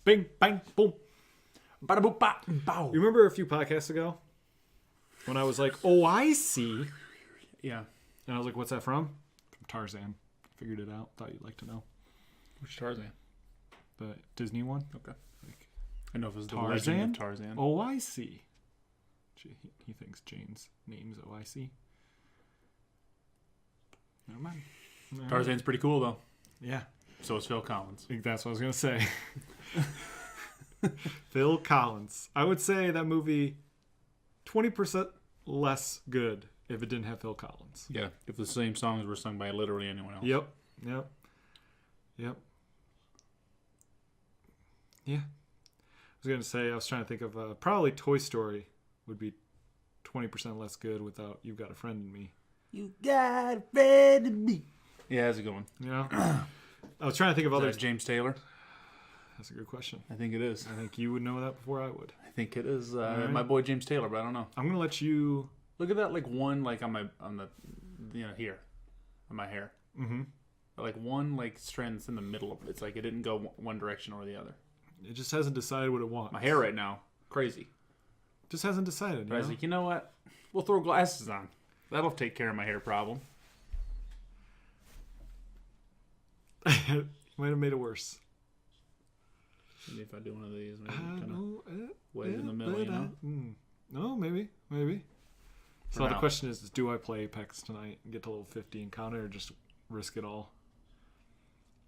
Bing, bang, boom. Bada boop, ba, bow. You remember a few podcasts ago when I was like, oh, I see. Yeah. And I was like, what's that from? From Tarzan. Figured it out. Thought you'd like to know. Which Tarzan? The Disney one. Okay. Like, I know if it was Tarzan? the Legend of Tarzan. Oh, I see. He thinks Jane's name's OIC. Never mind. Tarzan's pretty cool, though. Yeah. So is Phil Collins. I think that's what I was going to say. Phil Collins. I would say that movie 20% less good if it didn't have Phil Collins. Yeah. If the same songs were sung by literally anyone else. Yep. Yeah. I was going to say, I was trying to think of probably Toy Story would be 20% less good without You've Got a Friend in Me. You got a friend in me. Yeah, that's a good one. You know? I was trying to think of others. James Taylor? That's a good question. I think it is. I think you would know that before I would. I think it is right. my boy James Taylor, but I don't know. I'm going to let you... Look at that, like one, like on the, here, on my hair. Mm-hmm. Like one, like strand that's in the middle of it. It's like it didn't go one direction or the other. It just hasn't decided what it wants. My hair right now, crazy. Just hasn't decided. But I was like, you know what? We'll throw glasses on. That'll take care of my hair problem. Might have made it worse. Maybe if I do one of these, maybe kind of wedge in the middle, No, maybe. So the question is, do I play Apex tonight and get to level 50 and counter, or just risk it all?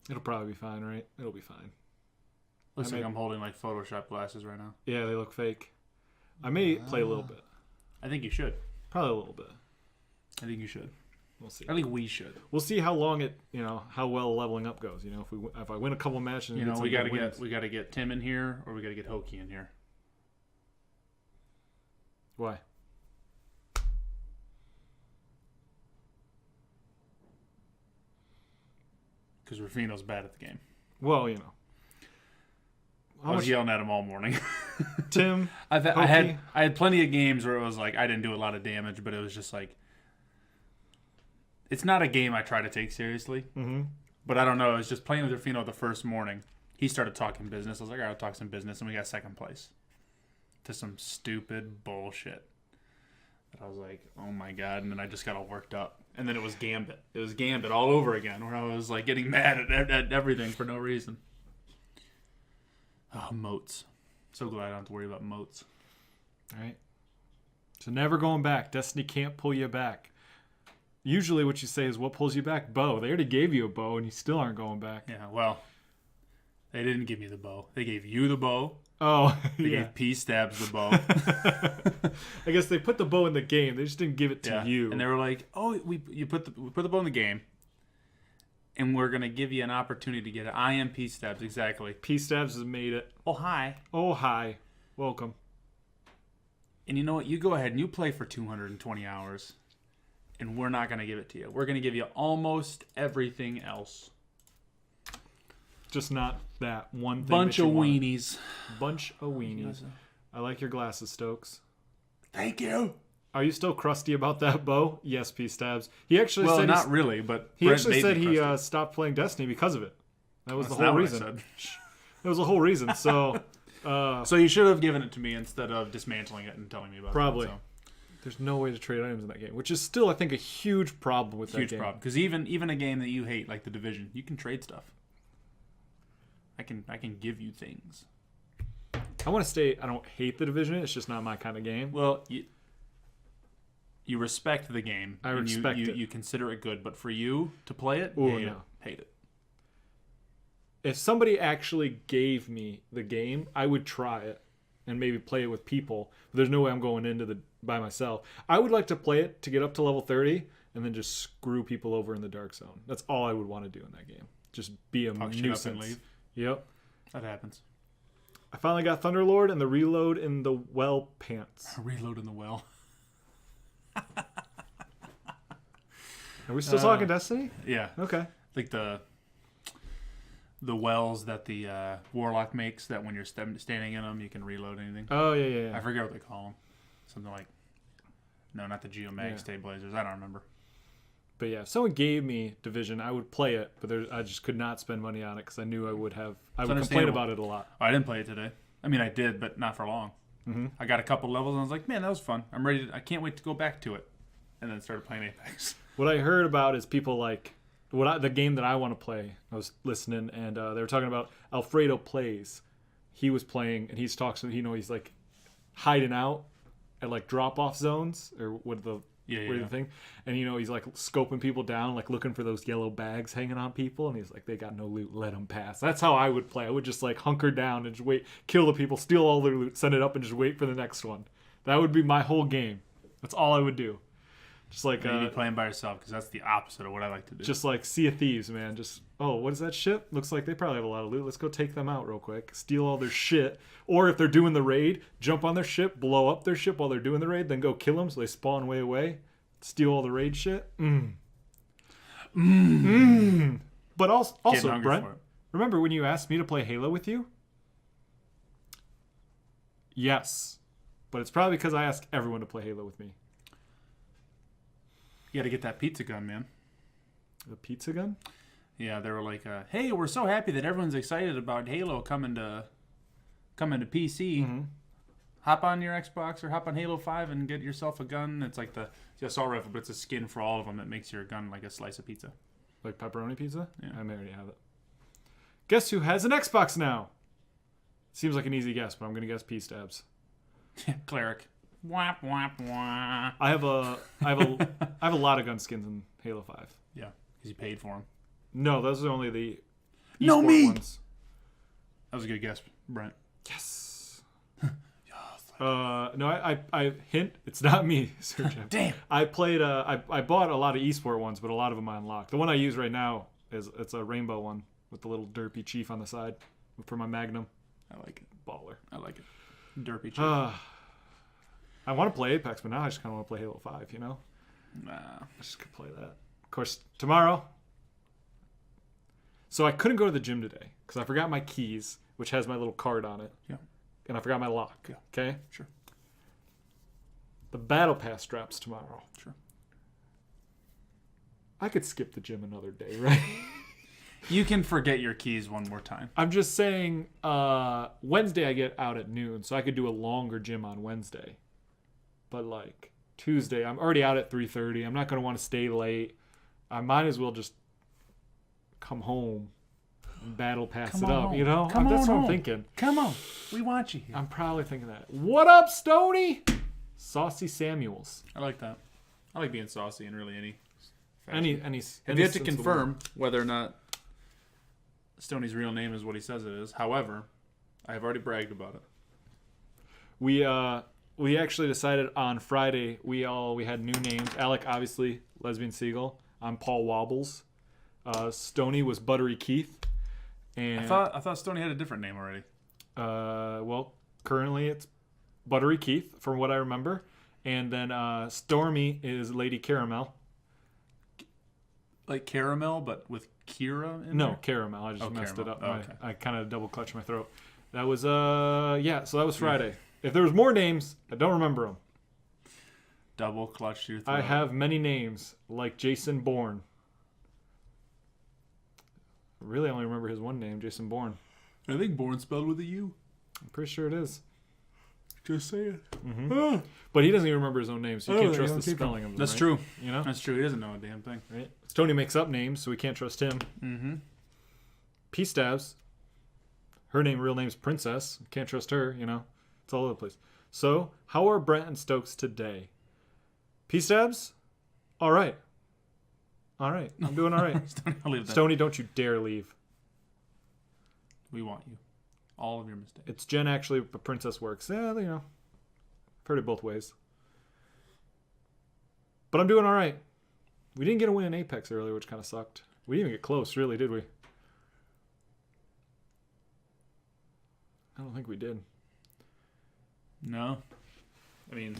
It'll probably be fine, right? It'll be fine. Looks like I'm holding like Photoshop glasses right now. Yeah, they look fake. I may play a little bit. I think you should. Probably a little bit. I think you should. We'll see. I think we should. We'll see how long how well leveling up goes. If I win a couple matches, and we got to get Tim in here, or we got to get Hokie in here. Why? Because Rufino's bad at the game. Well, I was yelling at him all morning. Tim, I had plenty of games where it was like I didn't do a lot of damage, but it was just like it's not a game I try to take seriously. Mm-hmm. But I don't know. I was just playing with Rufino the first morning. He started talking business. I was like, all right, I'll talk some business, and we got second place to some stupid bullshit. That I was like, oh my god! And then I just got all worked up. And then it was Gambit. It was Gambit all over again, where I was like getting mad at everything for no reason. Oh, moats. So glad I don't have to worry about moats. All right. So never going back. Destiny can't pull you back. Usually what you say is, what pulls you back? Bow. They already gave you a bow, and you still aren't going back. Yeah, well, they didn't give me the bow. They gave you the bow. Oh, They gave P-Stabs the bow. I guess they put the bow in the game. They just didn't give it to you. And they were like, oh, we put the bow in the game, and we're going to give you an opportunity to get it. I am P-Stabs, exactly. P-Stabs has made it. Oh, hi. Oh, hi. Welcome. And you know what? You go ahead and you play for 220 hours, and we're not going to give it to you. We're going to give you almost everything else. Just not that one thing. Bunch of weenies. Bunch of weenies. I like your glasses, Stokes. Thank you. Are you still crusty about that bow? Yes, P-Stabs. He actually said not really, but he actually said he stopped playing Destiny because of it. That was the whole reason. That was the whole reason. So, so you should have given it to me instead of dismantling it and telling me about probably. it. Probably. There's no way to trade items in that game, which is still, I think, a huge problem with that game. Huge problem. Because even a game that you hate, like The Division, you can trade stuff. I can give you things. I want to stay. I don't hate The Division. It's just not my kind of game. Well, you respect the game. I respect it. You consider it good, but for you to play it, hate it. If somebody actually gave me the game, I would try it and maybe play it with people. But there's no way I'm going into by myself. I would like to play it to get up to level 30 and then just screw people over in the dark zone. That's all I would want to do in that game. Just be a nuisance. Up and leave. Yep. That happens. I finally got Thunderlord and the reload in the well pants. Reload in the well. Are we still talking Destiny? Yeah. Okay. Like the wells that the Warlock makes, that when you're standing in them, you can reload anything. Oh, yeah. I forget what they call them. Something like... No, not the Geomag Stabilizers. I don't remember. But yeah, if someone gave me Division, I would play it, but I just could not spend money on it because I knew I would complain understandable. about it a lot. I didn't play it today. I mean, I did, but not for long. Mm-hmm. I got a couple levels and I was like, man, that was fun. I'm ready. I can't wait to go back to it. And then started playing Apex. What I heard about is people like the game that I want to play. I was listening, and they were talking about Alfredo Plays. He was playing, and he's talking. He's like hiding out at like drop-off zones or what the thing, and he's like scoping people down, like looking for those yellow bags hanging on people, and he's like, they got no loot, let them pass. That's how I would play. I would just like hunker down and just wait, kill the people, steal all their loot, send it up, and just wait for the next one. That would be my whole game. That's all I would do. Just like you'd be playing by yourself because that's the opposite of what I like to do. Just like Sea of Thieves, man. Just, what is that ship? Looks like they probably have a lot of loot. Let's go take them out real quick. Steal all their shit. Or if they're doing the raid, jump on their ship, blow up their ship while they're doing the raid, then go kill them so they spawn way away. Steal all the raid shit. But also Brent, remember when you asked me to play Halo with you? Yes. But it's probably because I ask everyone to play Halo with me. You got to get that pizza gun, man. The pizza gun? Yeah, they were like, hey, we're so happy that everyone's excited about Halo coming to PC. Mm-hmm. Hop on your Xbox or hop on Halo 5 and get yourself a gun. It's like the assault rifle, but it's a skin for all of them that makes your gun like a slice of pizza. Like pepperoni pizza? Yeah. I may already have it. Guess who has an Xbox now? Seems like an easy guess, but I'm going to guess P-Stabs. Cleric. Wap, wap, wap. I have a lot of gun skins in Halo 5. Yeah, because you paid for them. No, those are only the No, esport me! ones. That was a good guess, Brent. Yes. No, I hint. It's not me, Sir Jim. Damn. I played. I bought a lot of esport ones, but a lot of them I unlocked. The one I use right now it's a rainbow one with the little derpy chief on the side for my Magnum. I like it. Baller. I like it. Derpy chief. I want to play Apex, but now I just kind of want to play Halo 5, Nah. I just could play that. Of course, tomorrow. So I couldn't go to the gym today because I forgot my keys, which has my little card on it. Yeah. And I forgot my lock. Yeah. Okay? Sure. The Battle Pass drops tomorrow. Sure. I could skip the gym another day, right? You can forget your keys one more time. I'm just saying, Wednesday I get out at noon, so I could do a longer gym on Wednesday. But like Tuesday, I'm already out at 3:30. I'm not going to want to stay late. I might as well just come home and Battle Pass it up, home. you know? Come That's on what I'm home. thinking. Come on. We want you here. I'm probably thinking that. What up, Stoney? Saucy Samuels. I like that. I like being saucy in really any fashion. Any Have any you have to sense of the confirm whether or not Stoney's real name is what he says it is. However, I have already bragged about it. We actually decided on Friday we had new names. Alec, obviously, Lesbian Seagull. I'm Paul Wobbles. Stoney was Buttery Keith. And I thought Stoney had a different name already. well, currently it's Buttery Keith, from what I remember. And then Stormy is Lady Caramel. Like caramel, but with Kira in No, there? Caramel. I just messed caramel. it up. Oh, okay. I kind of double clutched my throat. That was so that was Friday. If there was more names, I don't remember them. Double clutch your throat. I have many names, like Jason Bourne. I really only remember his one name, Jason Bourne. I think Born spelled with a U. I'm pretty sure it is. Just say it. Mm-hmm. But he doesn't even remember his own name, so you can't trust the spelling of them. That's right? true. You know? That's true. He doesn't know a damn thing. Right? Stoney makes up names, so we can't trust him. Mm-hmm. P-Stabs. Her real name's Princess. Can't trust her, you know? It's all over the place. So, how are Brent and Stokes today? P-Stabs? All right. All right. I'm doing all right. I'll leave that. Stoney, don't you dare leave. We want you. All of your mistakes. It's Jen, actually, but Princess works. Yeah, you know. I've heard it both ways. But I'm doing all right. We didn't get a win in Apex earlier, which kind of sucked. We didn't even get close, really, did we? I don't think we did. No. I mean,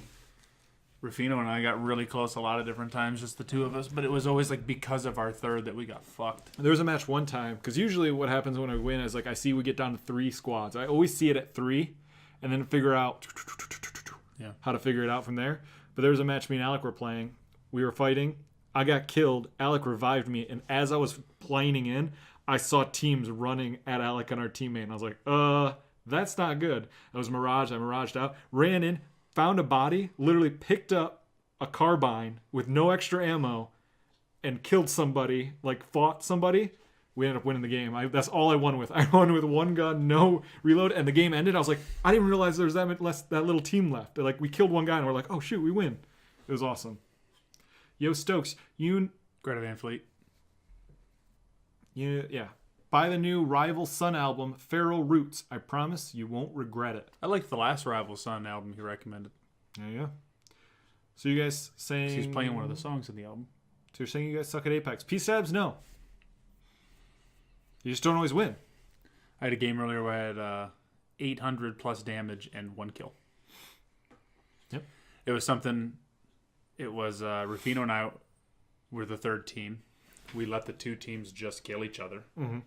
Rufino and I got really close a lot of different times, just the two of us, but it was always like because of our third that we got fucked. There was a match one time, because usually what happens when I win is like I see we get down to 3 squads. I always see it at 3 and then figure out how to figure it out from there. But there was a match me and Alec were playing. We were fighting. I got killed. Alec revived me, and as I was planing in, I saw teams running at Alec and our teammate, and I was like, that's not good. I was Mirage. I miraged out, ran in, found a body, literally picked up a carbine with no extra ammo, and killed somebody, like fought somebody. We ended up winning the game. That's all I won with. I won with one gun, no reload, and the game ended. I was like, I didn't realize there was that little team left. Like, we killed one guy, and we're like, oh shoot, we win. It was awesome. Yo, Stokes, Greta Van Fleet. yeah. Buy the new Rival Sun album, Feral Roots. I promise you won't regret it. I liked the last Rival Sun album he recommended. Yeah. So you guys saying... He's playing one of the songs in the album. So you're saying you guys suck at Apex. P-Sabs, no. You just don't always win. I had a game earlier where I had 800 plus damage and 1 kill. Yep. It was something... It was Rufino and I were the third team. We let the 2 teams just kill each other. Mm-hmm.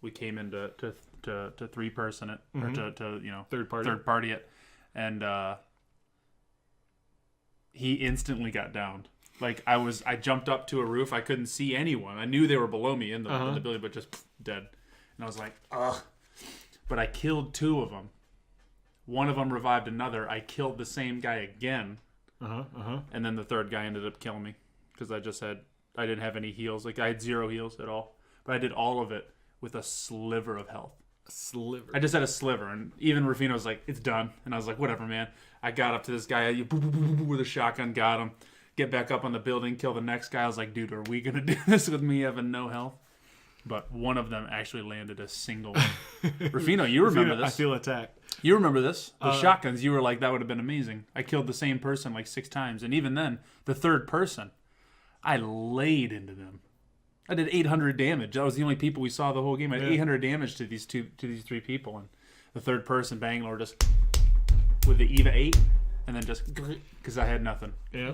We came into to 3-person it, or to third party it, and he instantly got downed. Like I jumped up to a roof. I couldn't see anyone. I knew they were below me in the building, but just dead. And I was like, ugh. But I killed 2 of them. One of them revived another. I killed the same guy again. And then the third guy ended up killing me because I didn't have any heals. Like I had 0 heals at all, but I did all of it with a sliver of health. A sliver. I just had a sliver, and even Rufino was like, "It's done," and I was like, "Whatever, man." I got up to this guy with a shotgun, got him. Get back up on the building, kill the next guy. I was like, "Dude, are we gonna do this with me having no health?" But one of them actually landed a single one. Rufino, you remember this? I feel attacked. You remember this? The shotguns. You were like, "That would have been amazing." I killed the same person like 6 times, and even then, the third person, I laid into them. I did 800 damage. That was the only people we saw the whole game. I had 800 damage to these 3 people, and the third person, Bangalore, just with the EVA 8, and then just because I had nothing. Yeah.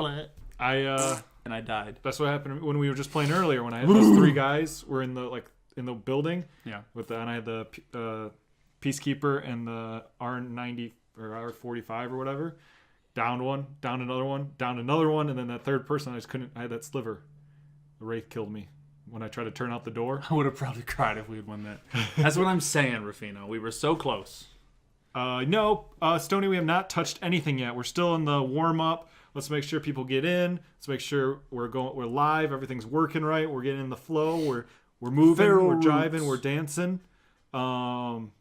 And I died. That's what happened when we were just playing earlier. When I had those 3 guys were in the building. Yeah. And I had the Peacekeeper and the R90 or R45 or whatever. Downed one, downed another one, downed another one, and then that third person I had that sliver. The Wraith killed me when I tried to turn out the door. I would have probably cried if we had won that. That's what I'm saying, Rufino. We were so close. No, Stoney, we have not touched anything yet. We're still in the warm up. Let's make sure people get in. Let's make sure we're live. Everything's working right. We're getting in the flow. We're moving. Feral we're driving. roots. We're dancing. I'm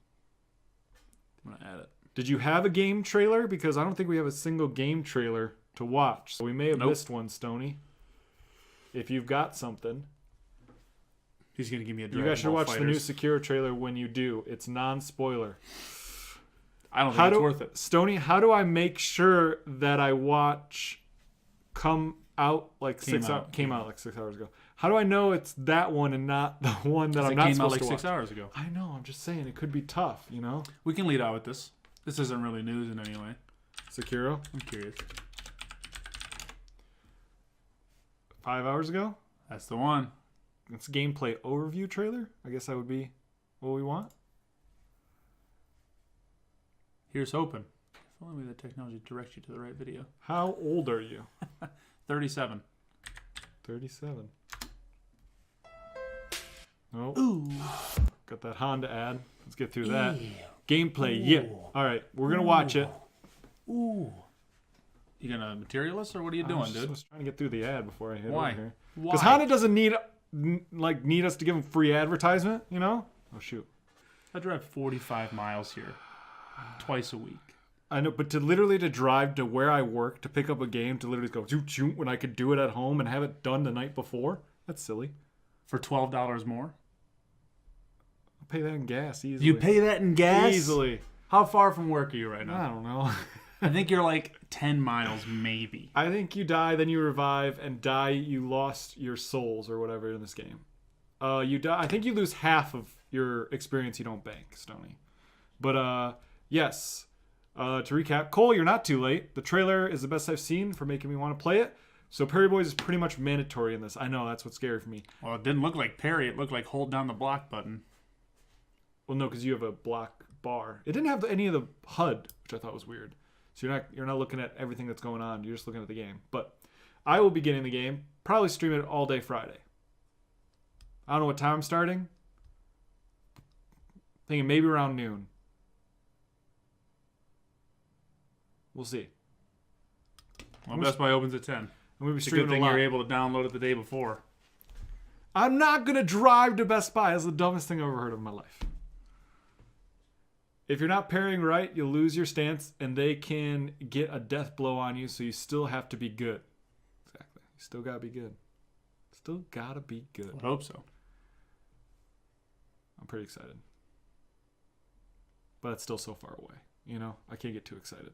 gonna add it. Did you have a game trailer? Because I don't think we have a single game trailer to watch. So we may have missed one, Stoney. If you've got something. He's gonna give me a. You guys should watch the new Sekiro trailer when you do. It's non-spoiler. I don't think it's worth it. Stoney, how do I make sure that I watch came out like 6 hours ago? How do I know it's that one and not the one that I'm not supposed to watch? It came out like 6 hours ago. I know. I'm just saying it could be tough, you know? We can lead out with this. This isn't really news in any way. Sekiro? I'm curious. 5 hours ago? That's the one. It's a gameplay overview trailer? I guess that would be what we want. Here's hoping. If only the technology directs you to the right video. How old are you? 37. 37. Oh. Ooh. Got that Honda ad. Let's get through that. Gameplay, yeah. All right, we're going to watch it. Ooh. You gonna materialist or what are you doing, dude? I was trying to get through the ad before I hit Why? over here. Why? Because Honda doesn't need us to give them free advertisement, you know? Oh, shoot. I drive 45 miles here twice a week. I know, but to drive to where I work to pick up a game to literally go shoot when I could do it at home and have it done the night before, that's silly. For $12 more? I'll pay that in gas easily. You pay that in gas? Easily. How far from work are you right now? I don't know. I think you're like 10 miles, maybe. I think you die, then you revive, and die, you lost your souls or whatever in this game. You die. I think you lose half of your experience you don't bank, Stoney. But, yes. To recap, Cole, you're not too late. The trailer is the best I've seen for making me want to play it. So Perry Boys is pretty much mandatory in this. I know, that's what's scary for me. Well, it didn't look like Perry. It looked like hold down the block button. Well, no, because you have a block bar. It didn't have any of the HUD, which I thought was weird. So you're not looking at everything that's going on. You're just looking at the game. But I will be getting the game. Probably stream it all day Friday. I don't know what time I'm starting. Thinking maybe around noon. We'll see. Well, Best Buy opens at 10. I'm gonna be It's a streaming good thing a lot. you're able to download it the day before. I'm not gonna drive to Best Buy. That's the dumbest thing I've ever heard of in my life. If you're not pairing right, you'll lose your stance, and they can get a death blow on you. So you still have to be good. Exactly. You still gotta be good. Still gotta be good. I hope so. I'm pretty excited, but it's still so far away. You know, I can't get too excited.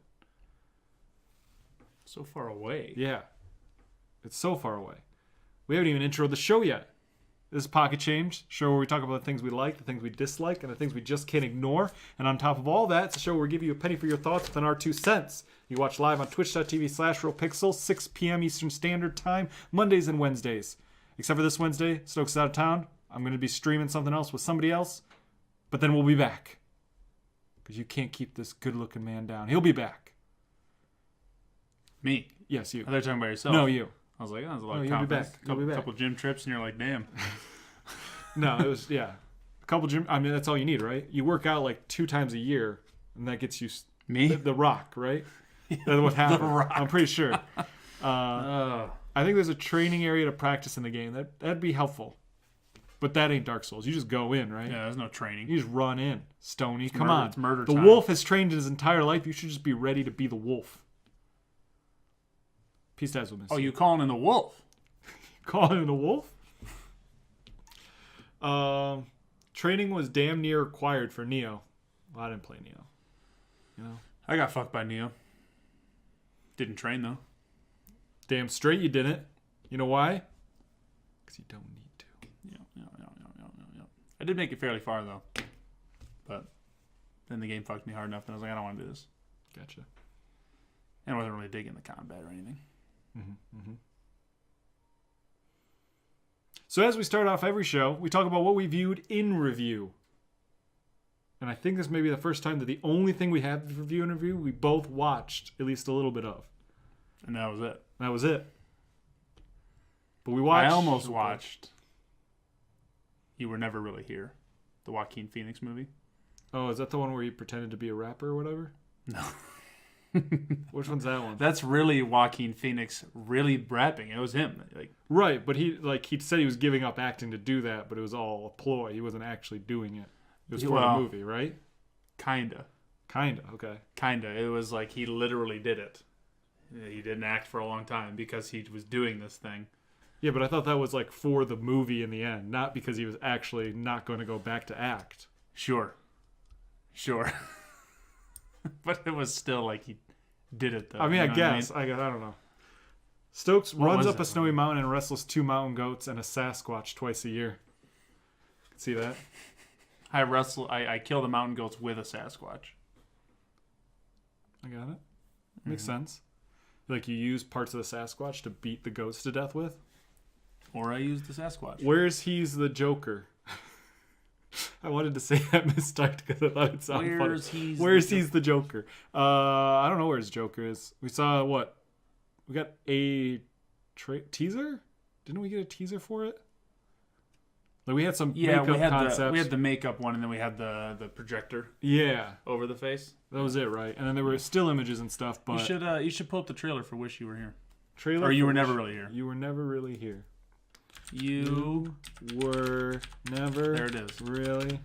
So far away. Yeah, it's so far away. We haven't even introed the show yet. This is Pocket Change, show where we talk about the things we like, the things we dislike, and the things we just can't ignore. And on top of all that, it's a show where we give you a penny for your thoughts within our 2 cents. You watch live on twitch.tv/RealPixel, 6 p.m. Eastern Standard Time, Mondays and Wednesdays. Except for this Wednesday, Stokes is out of town. I'm going to be streaming something else with somebody else, but then we'll be back. Because you can't keep this good-looking man down. He'll be back. Me? Yes, you. I thought you were talking about yourself. No, you. I was like, oh, that's a lot No, of you'll be confidence. back. You'll be back. Couple gym trips, and you're like, damn. No, it was, yeah. A couple gym, I mean, that's all you need, right? You work out like 2 times a year, and that gets you Me? the Rock, right? That's what happened. The Rock. I'm pretty sure. I think there's a training area to practice in the game. That'd be helpful. But that ain't Dark Souls. You just go in, right? Yeah, there's no training. You just run in. Stony, come murder- on. it's murder The time. wolf has trained his entire life. You should just be ready to be the wolf. Peace ties with Oh, you calling in the wolf? calling it a wolf? Training was damn near required for Neo. Well, I didn't play Neo. You know? I got fucked by Neo. Didn't train, though. Damn straight you didn't. You know why? Because you don't need to. Yeah. I did make it fairly far, though. But then the game fucked me hard enough that I was like, I don't want to do this. Gotcha. And I wasn't really digging the combat or anything. So as we start off every show, we talk about what we viewed in review. And I think this may be the first time that the only thing we have to review and review, we both watched at least a little bit of. And that was it. That was it. But we watched. I almost watched You Were Never Really Here, the Joaquin Phoenix movie. Oh, is that the one where he pretended to be a rapper or whatever? No. Which one's that one? That's really Joaquin Phoenix really rapping. It was him. Like, Right, but he said he was giving up acting to do that, but it was all a ploy. He wasn't actually doing it. It was for the Well, movie, right? kinda. Kinda, okay. Kinda. It was like he literally did it. He didn't act for a long time because he was doing this thing. Yeah, but I thought that was like for the movie in the end, not because he was actually not going to go back to act. Sure. But it was still like he did it, though. I mean, You I know what guess. I don't know. Stokes What runs was up a that snowy mountain and wrestles 2 mountain goats and a Sasquatch twice a year. See that? I kill the mountain goats with a Sasquatch. I got it. Makes sense. Like you use parts of the Sasquatch to beat the goats to death with. Or I use the Sasquatch. Where's he's the Joker? I wanted to say that mistyped because I thought it sounded funny. Where's he's the Joker? I don't know where his Joker is. We saw what? We got a teaser? Didn't we get a teaser for it? Like we had some makeup concepts. We had the makeup one, and then we had the projector Yeah, over the face. that was it, right? And then there were still images and stuff. But You should pull up the trailer for Wish You Were Here. trailer Or You for Were Never Wish- Really Here. You were never really here. You Were never. There it is. Really.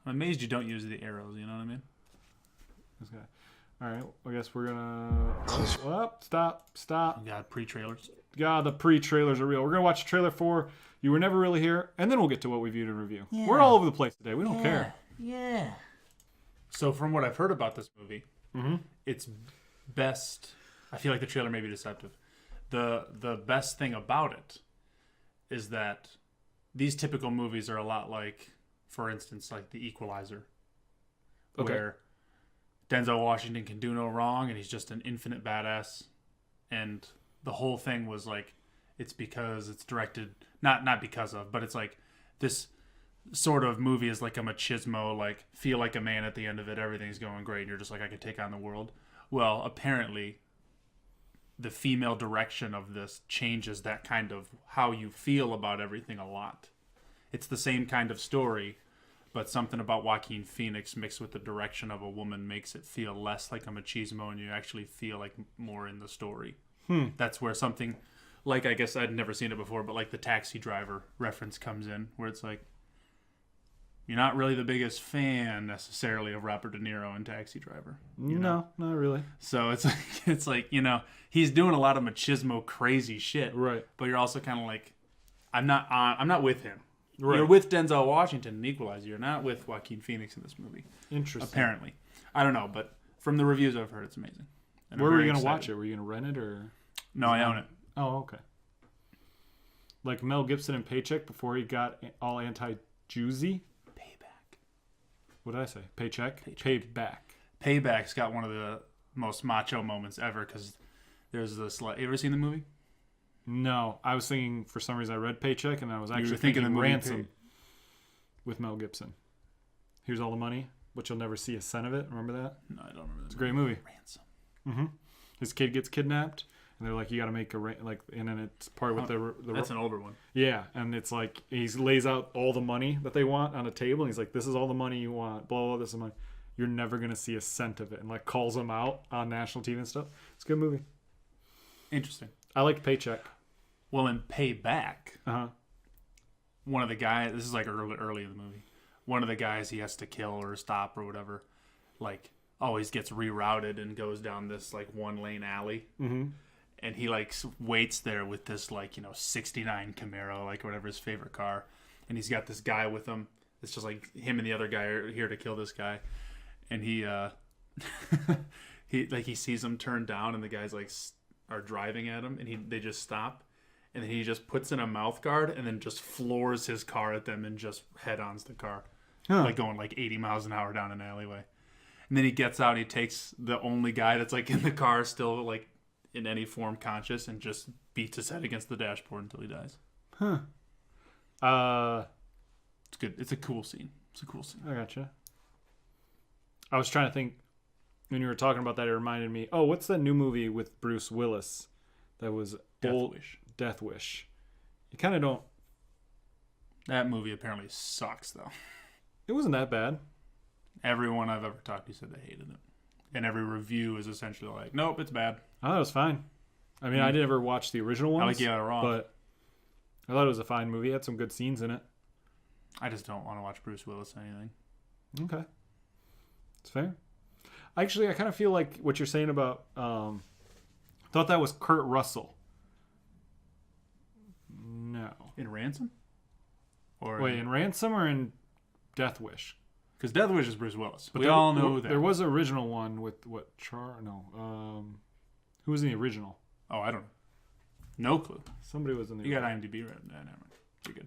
I'm amazed you don't use the arrows. You know what I mean? Okay. All right. I guess we're gonna. Oh, stop! Oh, God, pre-trailers. God, the pre-trailers are real. We're gonna watch a trailer for You Were Never Really Here, and then we'll get to what we viewed in review. Yeah. We're all over the place today. We don't care. Yeah. So from what I've heard about this movie, Mm-hmm. it's best. I feel like the trailer may be deceptive. The best thing about it is that these typical movies are a lot like, for instance, like The Equalizer, Okay. where Denzel Washington can do no wrong and he's just an infinite badass, and the whole thing was like, it's because it's directed not because of, but it's like this sort of movie is like a machismo, like feel like a man at the end of it, everything's going great, and you're just like, I could take on the world. Well, apparently the female direction of this changes that kind of how you feel about everything a lot. It's the same kind of story, but something about Joaquin Phoenix mixed with the direction of a woman makes it feel less like a machismo, and you actually feel like more in the story. That's where something like, I guess I'd never seen it before, but like the Taxi Driver reference comes in, where it's like, you're not really the biggest fan necessarily of Robert De Niro in Taxi Driver. No, not really. So it's like, you know, he's doing a lot of machismo crazy shit. Right. But you're also kind of like, I'm not with him. Right. You're with Denzel Washington in Equalizer. You're not with Joaquin Phoenix in this movie. Interesting. Apparently. I don't know, but from the reviews I've heard, it's amazing. And Where I'm were very you going to excited. watch it? Were you going to rent it or? No, I own it. Oh, okay. Like Mel Gibson in Paycheck before he got all anti-Jewsy? Payback. What did I say? Paycheck? Payback. Payback's got one of the most macho moments ever, because there's this, like, you ever seen the movie? No, I was thinking, for some reason I read Paycheck and I was actually were thinking thinking the movie Ransom with Mel Gibson. Here's all the money, but you'll never see a cent of it. Remember that? No, I don't remember that. It's a great movie. Ransom. Mm-hmm. His kid gets kidnapped and they're like, you got to make and then it's part with the That's an older one. yeah, and it's like he lays out all the money that they want on a table and he's like, this is all the money you want, blah, blah, this is money. You're never going to see a cent of it, and like calls them out on national TV and stuff. It's a good movie. Interesting. I liked Paycheck. Well, in Payback, Uh-huh. one of the guys, this is like early in the movie, one of the guys he has to kill or stop or whatever, like, always gets rerouted and goes down this like one lane alley. Mm-hmm. And he like waits there with this like, 69 Camaro, like whatever his favorite car. And he's got this guy with him. It's just like him and the other guy are here to kill this guy. And he he sees him turn down and the guys like are driving at him and they just stop. And then he just puts in a mouth guard and then just floors his car at them and just head-ons the car. Huh. Like going like 80 miles an hour down an alleyway. And then he gets out and he takes the only guy that's like in the car still like in any form conscious and just beats his head against the dashboard until he dies. Huh. It's good. It's a cool scene. I gotcha. I was trying to think, when you were talking about that, it reminded me, oh, what's that new movie with Bruce Willis that was Death Wish. You kind of don't... That movie apparently sucks, though. It wasn't that bad. Everyone I've ever talked to said they hated it. And every review is essentially like, nope, it's bad. I thought it was fine. I mean, I didn't ever watch the original ones. I like you got it wrong. But I thought it was a fine movie. It had some good scenes in it. I just don't want to watch Bruce Willis anything. Okay. It's fair. Actually, I kind of feel like what you're saying about... thought that was Kurt Russell. No. In Ransom? Or Wait, in Ransom or in Death Wish? Because Death Wish is Bruce Willis. But we all know that. There was an original one with what? Who was in the original? Oh, I don't know. No clue. Somebody was in the You got original. IMDb right? No, never mind. You're good.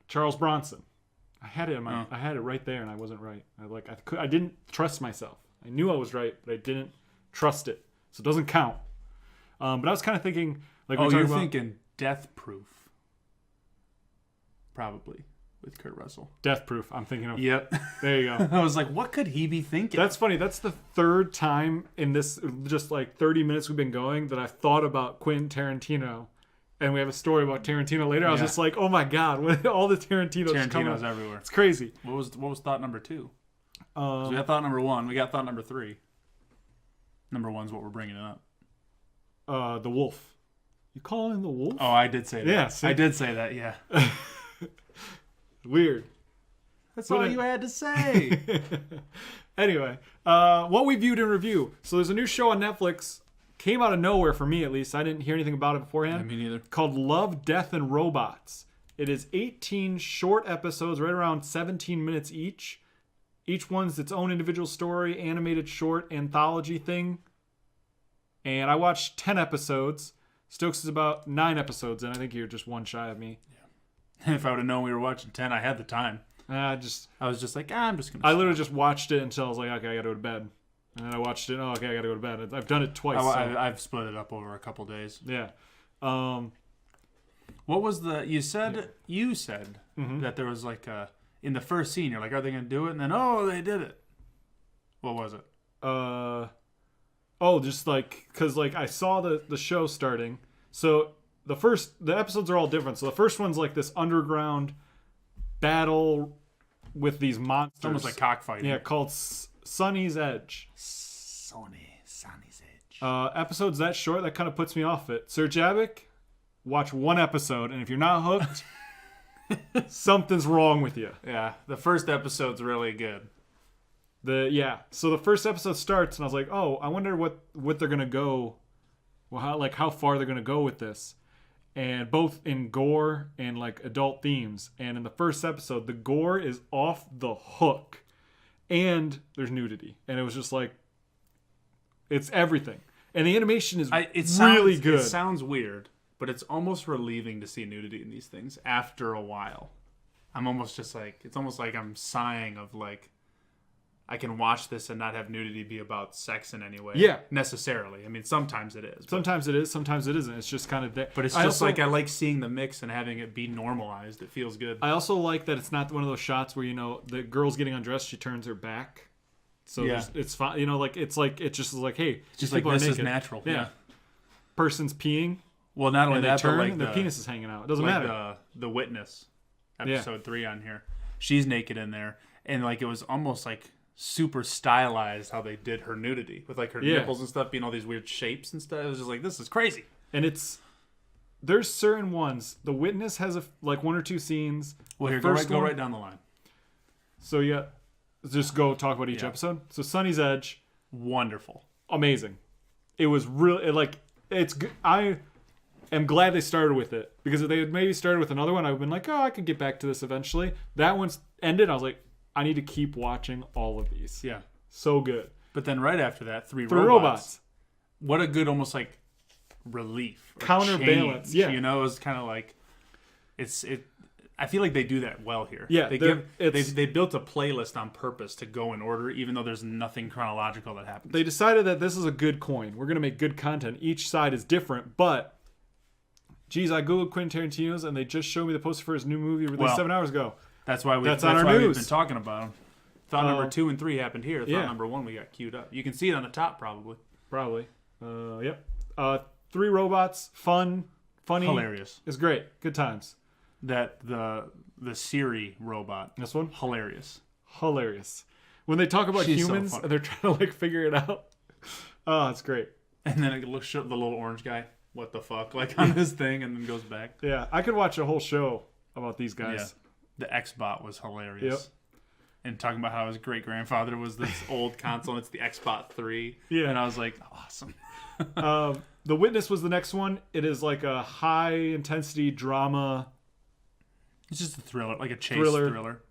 Charles Bronson. I had it I had it right there, and I wasn't right. I didn't trust myself. I knew I was right, but I didn't trust it, so it doesn't count. But I was kind of thinking, like, Oh, you're thinking Death Proof. Probably with Kurt Russell. Death Proof. I'm thinking of. Yep. There you go. I was like, what could he be thinking? That's funny. That's the third time in this just like 30 minutes we've been going that I've thought about Quentin Tarantino. And we have a story about Tarantino later. I was just like, oh my God, when all the Tarantino's coming Tarantino's everywhere. It's crazy. What was thought number 2? So we got thought number 1. We got thought number 3. Number 1's what we're bringing up. The Wolf. You calling him the Wolf? Oh, I did say that. Yeah, see? I did say that, yeah. Weird. That's all you had to say. Anyway, what we viewed in review. So there's a new show on Netflix. Came out of nowhere for me, at least. I didn't hear anything about it beforehand. Yeah, me neither. Called Love, Death, and Robots. It is 18 short episodes, right around 17 minutes each. Each one's its own individual story, animated short anthology thing. And I watched 10 episodes. Stokes is about 9 episodes, and I think you're just one shy of me. Yeah. If I would have known we were watching 10, I had the time. I was just like, I'm just going to... I literally just watched it until I was like, okay, I got to go to bed. And then I watched it. Oh, okay, I got to go to bed. I've done it twice. I've split it up over a couple days. Yeah. What was the... You said that there was like a in the first scene, you're like, are they going to do it? And then, oh, they did it. What was it? Just like, because like I saw the show starting. So the episodes are all different. So the first one's like this underground battle with these monsters. It's almost like cockfighting. Yeah, called Sunny's Edge. Sonny's Edge. Episodes that short, that kind of puts me off it. Sir Jabik, watch one episode, and if you're not hooked, something's wrong with you. Yeah, the first episode's really good. So the first episode starts, and I was like, oh, I wonder what they're gonna go, well, how far they're gonna go with this, and both in gore and like adult themes. And in the first episode, the gore is off the hook, and there's nudity, and it was just like, it's everything, and the animation is really good. It sounds weird, but it's almost relieving to see nudity in these things after a while. I'm almost just like, it's almost like I'm sighing of like, I can watch this and not have nudity be about sex in any way. Yeah. Necessarily. I mean, sometimes it is. Sometimes it is, sometimes it isn't. It's just kind of there. But it's just like, I like seeing the mix and having it be normalized. It feels good. I also like that it's not one of those shots where, the girl's getting undressed, she turns her back. So it's fine. It's just like, hey, It's just like, this is natural. Yeah. Person's peeing. Well, not only and that, they turn, but like and their penis is hanging out. It doesn't like matter. The Witness, episode 3 on here. She's naked in there. And like, it was almost like super stylized how they did her nudity with like her nipples and stuff being all these weird shapes and stuff. It was just like, this is crazy. And there's certain ones. The Witness has like 1 or 2 scenes. Well, here, go right down the line. So yeah, just go talk about each episode. So Sunny's Edge, wonderful, amazing. It was really it's good. I am glad they started with it, because if they had maybe started with another one, I would have been like, oh, I could get back to this eventually. That one's ended. I was like, I need to keep watching all of these. Yeah. So good. But then right after that, three robots. What a good almost like relief. Counterbalance. Change, it was kind of like I feel like they do that well here. Yeah. They built a playlist on purpose to go in order, even though there's nothing chronological that happens. They decided that this is a good coin. We're going to make good content. Each side is different, but geez, I googled Quentin Tarantino's and they just showed me the poster for his new movie released 7 hours ago. That's why we've been talking about them. Thought number 2 and 3 happened here. Thought number 1 we got queued up. You can see it on the top probably. Yep. 3 robots, fun, funny, hilarious. It's great. Good times. That the Siri robot. This one? Hilarious. When they talk about She's humans so and they're trying to figure it out. Oh, it's great. And then it looks the little orange guy. What the fuck? On this thing and then goes back. Yeah, I could watch a whole show about these guys. Yeah. The X-Bot was hilarious. Yep. And talking about how his great-grandfather was this old console and it's the X-Bot 3. Yeah. And I was like, awesome. The Witness was the next one. It is like a high-intensity drama. It's just a thriller, like a chase thriller.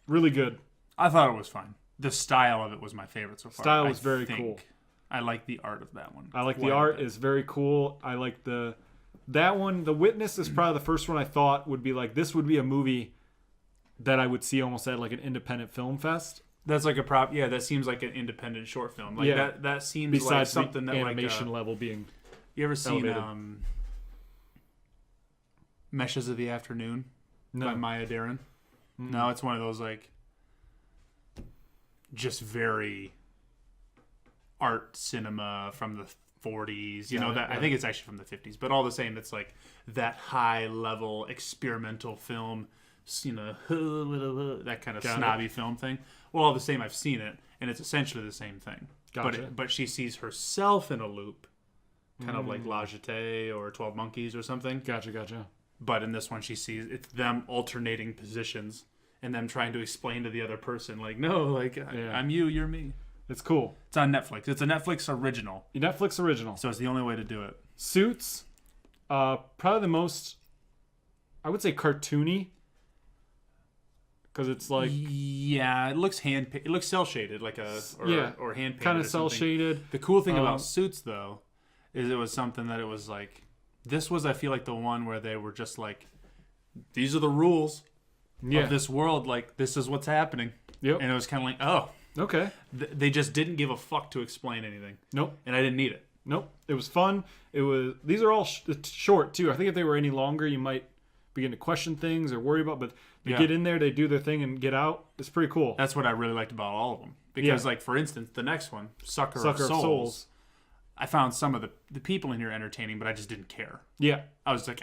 Really good. I thought it was fine. The style of it was my favorite so far. Style was very cool. I like the art of that one. I like the art. Is very cool. I like that one. The Witness is probably the first one I thought would be like, this would be a movie that I would see almost at like an independent film fest. That's like a prop. Yeah, that seems like an independent short film. Like that seems besides like something that animation level being. You ever seen elevated. Meshes of the Afternoon by Maya Deren? Mm-hmm. No, it's one of those like just very art cinema from the 40s. I think it's actually from the 50s, but all the same, it's like that high level experimental film. That kind of snobby film thing. Well, all the same, I've seen it, and it's essentially the same thing. Gotcha. But she sees herself in a loop, kind of like La Jetée or 12 Monkeys or something. Gotcha. But in this one, she sees it's them alternating positions and them trying to explain to the other person, like, no, like, I'm you, you're me. It's cool. It's on Netflix. It's a Netflix original. So it's the only way to do it. Suits, probably the most, I would say, cartoony. Because it's like, it looks it looks cel shaded, like or hand painted, kind of cel shaded. The cool thing about Suits though is it was something that it was like, this was, I feel like, the one where they were just like, these are the rules of this world, like this is what's happening. Yep. And it was kind of like, oh, okay. They just didn't give a fuck to explain anything. Nope. And I didn't need it. Nope. It was fun. These are all short too. I think if they were any longer, you might begin to question things or worry about. But they Yeah. get in there, they do their thing, and get out. It's pretty cool. That's what I really liked about all of them. Because, like, for instance, the next one, Sucker of Souls, I found some of the people in here entertaining, but I just didn't care. Yeah, I was like,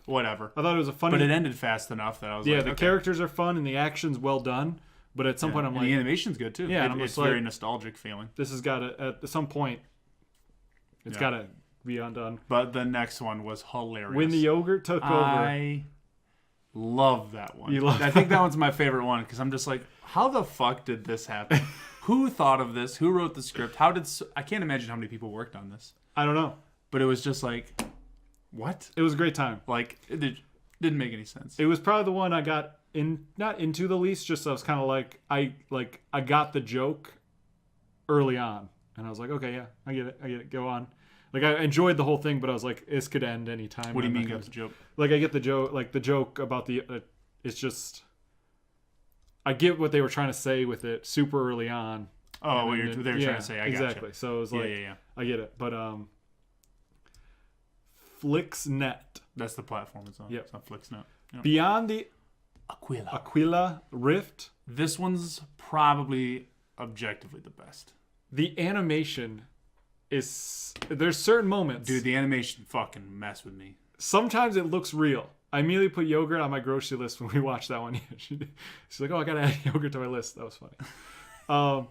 whatever. I thought it was a funny. But it ended fast enough that I was yeah, like, the okay. characters are fun and the action's well done. But at some point, I'm And like, the animation's good too. Yeah, and I'm it's just like- very nostalgic feeling. this has got to at some point. It's Yeah. got to be undone. But the next one was hilarious. When the yogurt took over. I love that one. You love I think that one's my favorite one because I'm just like, how the fuck did this happen? Who thought of this? Who wrote the script? I can't imagine how many people worked on this. I don't know. But it was just like, what? It was a great time. Like, it didn't make any sense. It was probably the one I got not into the least. Just I was kind of like I got the joke early on, and I was like, okay, yeah, I get it. Go on. Like I enjoyed the whole thing, but I was like, this could end any time. What do you I'm mean not got gonna- the joke? Like I get the joke, like the joke about the. It's just. I get what they were trying to say with it super early on. Oh, what And they were then- trying to say. I exactly. Gotcha. So it was like, Yeah. I get it, but FlixNet That's the platform it's on. Yep. It's on FlixNet. Yep. Beyond the Aquila Rift. This one's probably objectively the best. The animation is there's certain moments. Dude, the animation fucking mess with me. Sometimes it looks real. I immediately put yogurt on my grocery list when we watched that one. She's like, "Oh, I gotta add yogurt to my list." That was funny.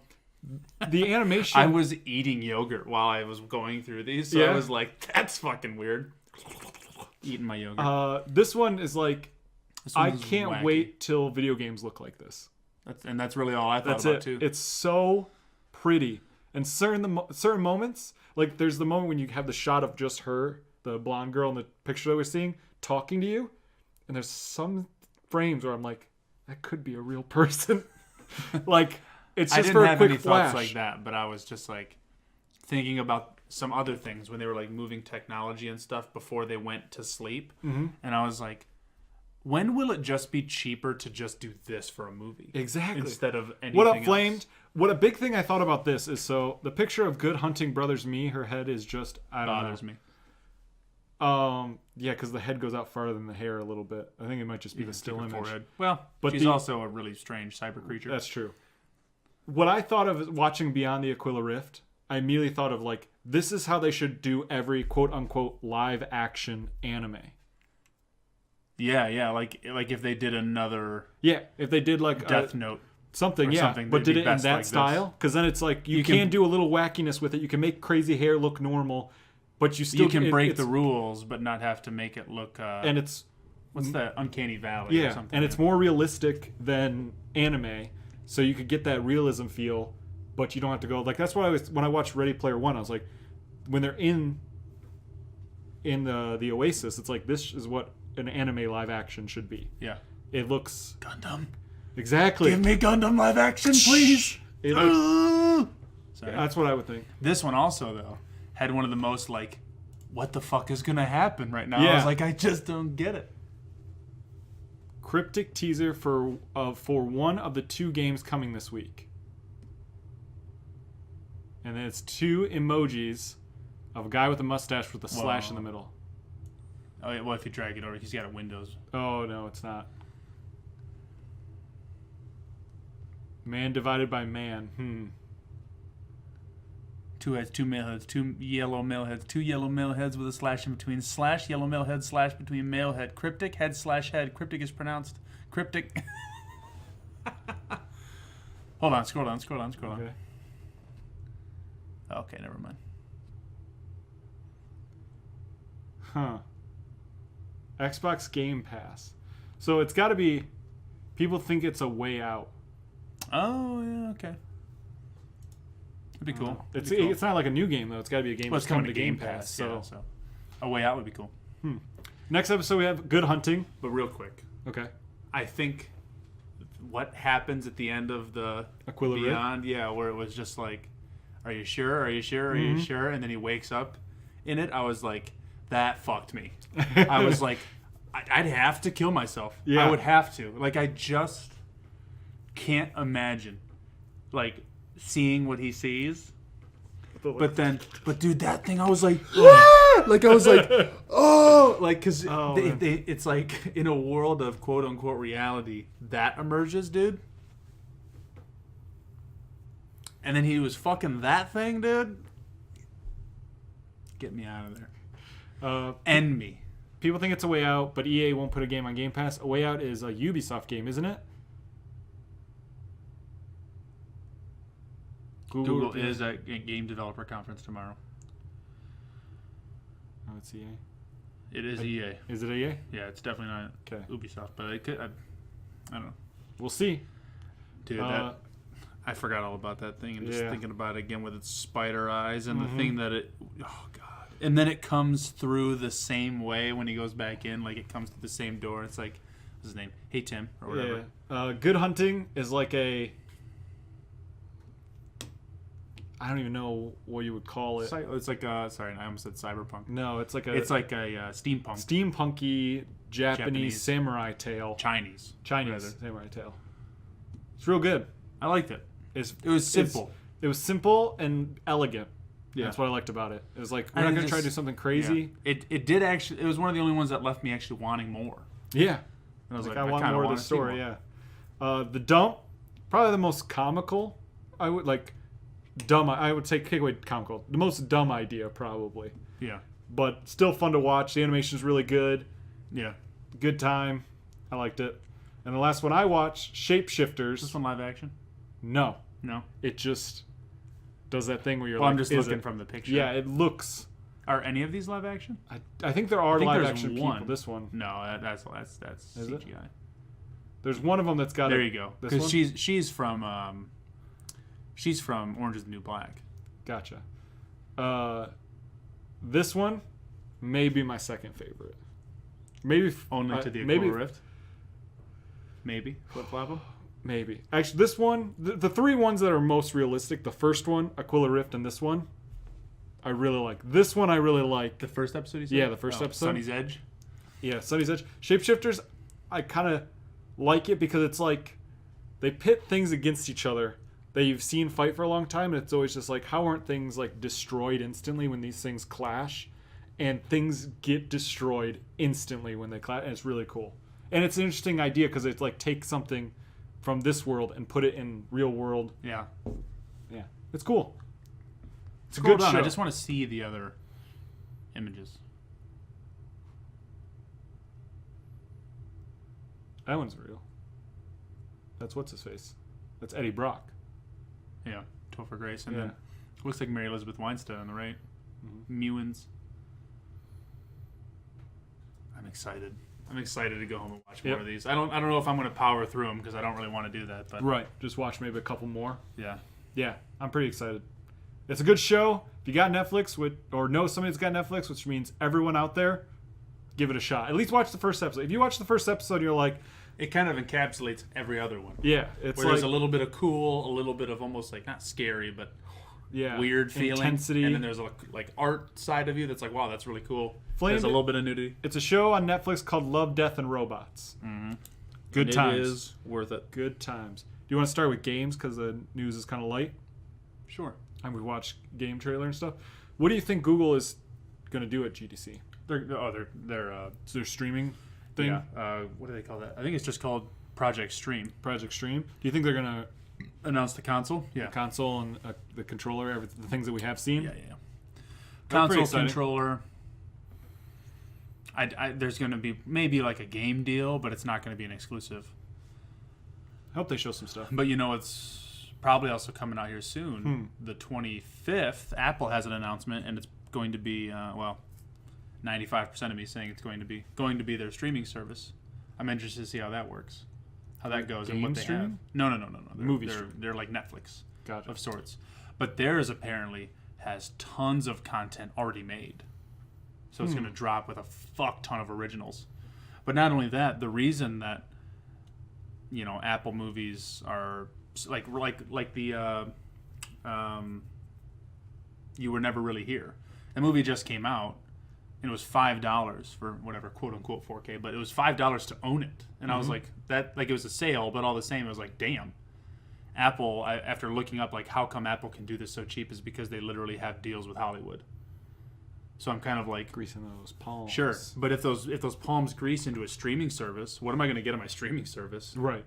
The animation. I was eating yogurt while I was going through these, so Yeah. I was like, "That's fucking weird." Eating my yogurt. This one is like, This one I was can't wacky. wait till video games look like this. That's really all I thought That's about it. too. It's so pretty. And certain moments, like there's the moment when you have the shot of just her, the blonde girl in the picture that we're seeing, talking to you, and there's some frames where I'm like, that could be a real person. Like it's I just didn't for a have quick any flash. thoughts like that, but I was just like thinking about some other things when they were like moving technology and stuff before they went to sleep, and I was like, when will it just be cheaper to just do this for a movie? Exactly. Instead of anything What Up else? Flamed? What a big thing I thought about this is so the picture of Good Hunting Brothers Me, her head is just I don't Bothers me. know. Yeah, because the head goes out farther than the hair a little bit. I think it might just be the still Her image. forehead. Well, But she's the- also a really strange cyber creature. That's true. What I thought of watching Beyond the Aquila Rift, I immediately thought of like this is how they should do every quote unquote live action anime. Yeah, like if they did another Yeah, if they did like Death Note. something, or yeah, something, but they'd did be it in best that like this. style, because then it's like you can do a little wackiness with it. You can make crazy hair look normal, but you still You can break it's, the rules, but not have to make it look. and it's What's the Uncanny Valley? Or yeah, something. and it's more realistic than anime, so you could get that realism feel, but you don't have to go like that's why I was when I watched Ready Player One, I was like, when they're in the Oasis, it's like this is what an anime live action should be. Yeah. It looks Gundam. exactly. Give me Gundam live action, please. It looks, Sorry. that's what I would think. This one also though had one of the most like, what the fuck is gonna happen right now? I Yeah. was like, I just don't get it. Cryptic teaser for one of the two games coming this week, and then it's two emojis of a guy with a mustache with a slash in the middle. Oh yeah, well if you drag it over, he's got a Windows. Oh no, it's not. Man divided by man. Two heads, two male heads, two yellow male heads, two yellow male heads with a slash in between. Slash yellow male head slash between male head. Cryptic head slash head. Cryptic is pronounced cryptic. Hold on, scroll down. Okay. Okay, never mind. Huh. Xbox Game Pass. So it's got to be. People think it's a way out. Oh yeah, okay. That'd be cool. It's That'd be cool. it's not like a new game though. It's got to be a game Well, that's it's coming to Game Pass. So yeah, so a way out would be cool. next episode we have Good Hunting. But real quick, Okay. I think what happens at the end of the Aquila Rift? Beyond, yeah, where it was just like, "Are you sure? Are you sure? Are you sure?" And then he wakes up in it. I was like, that fucked me. I was like, I'd have to kill myself. Yeah. I would have to. Like, I just can't imagine, like, seeing what he sees But dude, that thing, I was like, ah! Like I was like, oh, like because it's like in a world of quote unquote reality that emerges, dude. And then he was fucking that thing, dude. Get me out of there. End me. People think it's A Way Out, but EA won't put a game on Game Pass. A Way Out is a Ubisoft game, isn't it? Google is at a game developer conference tomorrow. Oh, it's EA. It is EA. Is it EA? Yeah, it's definitely not Ubisoft, but it could. I don't know. We'll see. Dude, I forgot all about that thing and just thinking about it again with its spider eyes and the thing that it. Oh god! And then it comes through the same way when he goes back in, like it comes through the same door. It's like, what's his name? Hey Tim or whatever. Yeah. Good Hunting is like a. I don't even know what you would call it. It's like sorry, I almost said cyberpunk. No, it's like a. It's like a steampunk. Steampunky Japanese samurai tale. Chinese samurai tale. It's real good. I liked it. It was simple. It was simple and elegant. Yeah. That's what I liked about it. It was like, we're not going to try to do something crazy. Yeah. It did actually. It was one of the only ones that left me actually wanting more. Yeah. And I was like, I want more of the story. Yeah. The Dump, probably the most comical. I would like dumb. I would say take away comical. The most dumb idea probably. Yeah. But still fun to watch. The animation's really good. Yeah. Good time. I liked it. And the last one I watched, Shapeshifters. Is this one live action? No. No. It just does that thing where you're well, like, I'm just looking from the picture. Yeah, it looks. Are any of these live action? I think there are live action one. people. This one. No, that's Is CGI. it? There's one of them that's got. There you go. Because she's from Orange Is the New Black. Gotcha. This one may be my second favorite. Maybe only to the Aquila Rift. Maybe flip flop them. Maybe. Actually, this one, the three ones that are most realistic, the first one, Aquila Rift, and this one, I really like. This one I really like. The first episode, you said? Yeah, the first episode. Sunny's Edge? Yeah, Sunny's Edge. Shapeshifters, I kind of like it because it's like they pit things against each other that you've seen fight for a long time, and it's always just like, how aren't things like destroyed instantly when these things clash? And things get destroyed instantly when they clash, and it's really cool. And it's an interesting idea because it's like take something from this world and put it in real world. Yeah. Yeah. It's cool. It's a Scroll good down. show. I just want to see the other images. That one's real. That's what's his face. That's Eddie Brock. Yeah. Topher Grace. And then looks like Mary Elizabeth Weinstein on the right. Mewins. I'm excited. I'm excited to go home and watch more of these. I don't know if I'm going to power through them because I don't really want to do that. But Right. Just watch maybe a couple more. Yeah. Yeah. I'm pretty excited. It's a good show. If you got Netflix or know somebody that's got Netflix, which means everyone out there, give it a shot. At least watch the first episode. If you watch the first episode, you're like, it kind of encapsulates every other one. yeah, it's where like there's a little bit of cool, a little bit of almost like not scary, but weird feeling, intensity, and then there's a like art side of you that's like, wow, that's really cool. Flamed there's a little bit of nudity. It's a show on Netflix called Love, Death, and Robots. Mm-hmm. Good and times. It is worth it. Good times. Do you want to start with games because the news is kind of light? Sure. And we watch game trailer and stuff. What do you think Google is going to do at GDC? Their streaming thing. Yeah. What do they call that? I think it's just called Project Stream. Project Stream. Do you think they're going to announce the console? Yeah. The console and the controller, the things that we have seen. Yeah. Console, controller. There's going to be maybe like a game deal, but it's not going to be an exclusive. I hope they show some stuff. But it's probably also coming out here soon. The 25th, Apple has an announcement, and it's going to be 95% of me saying it's going to be their streaming service. I'm interested to see how that works, how that goes, and what they have. No. They're like Netflix of sorts, but theirs apparently has tons of content already made, so it's going to drop with a fuck ton of originals. But not only that, the reason that Apple movies are like the You Were Never Really Here. The movie just came out, and it was $5 for whatever quote unquote 4K, but it was $5 to own it. And I was like, that, like, it was a sale, but all the same, it was like, damn. Apple, after looking up like how come Apple can do this so cheap, is because they literally have deals with Hollywood. So I'm kind of like, Greasing those palms. sure, but if those palms grease into a streaming service, what am I going to get on my streaming service? Right.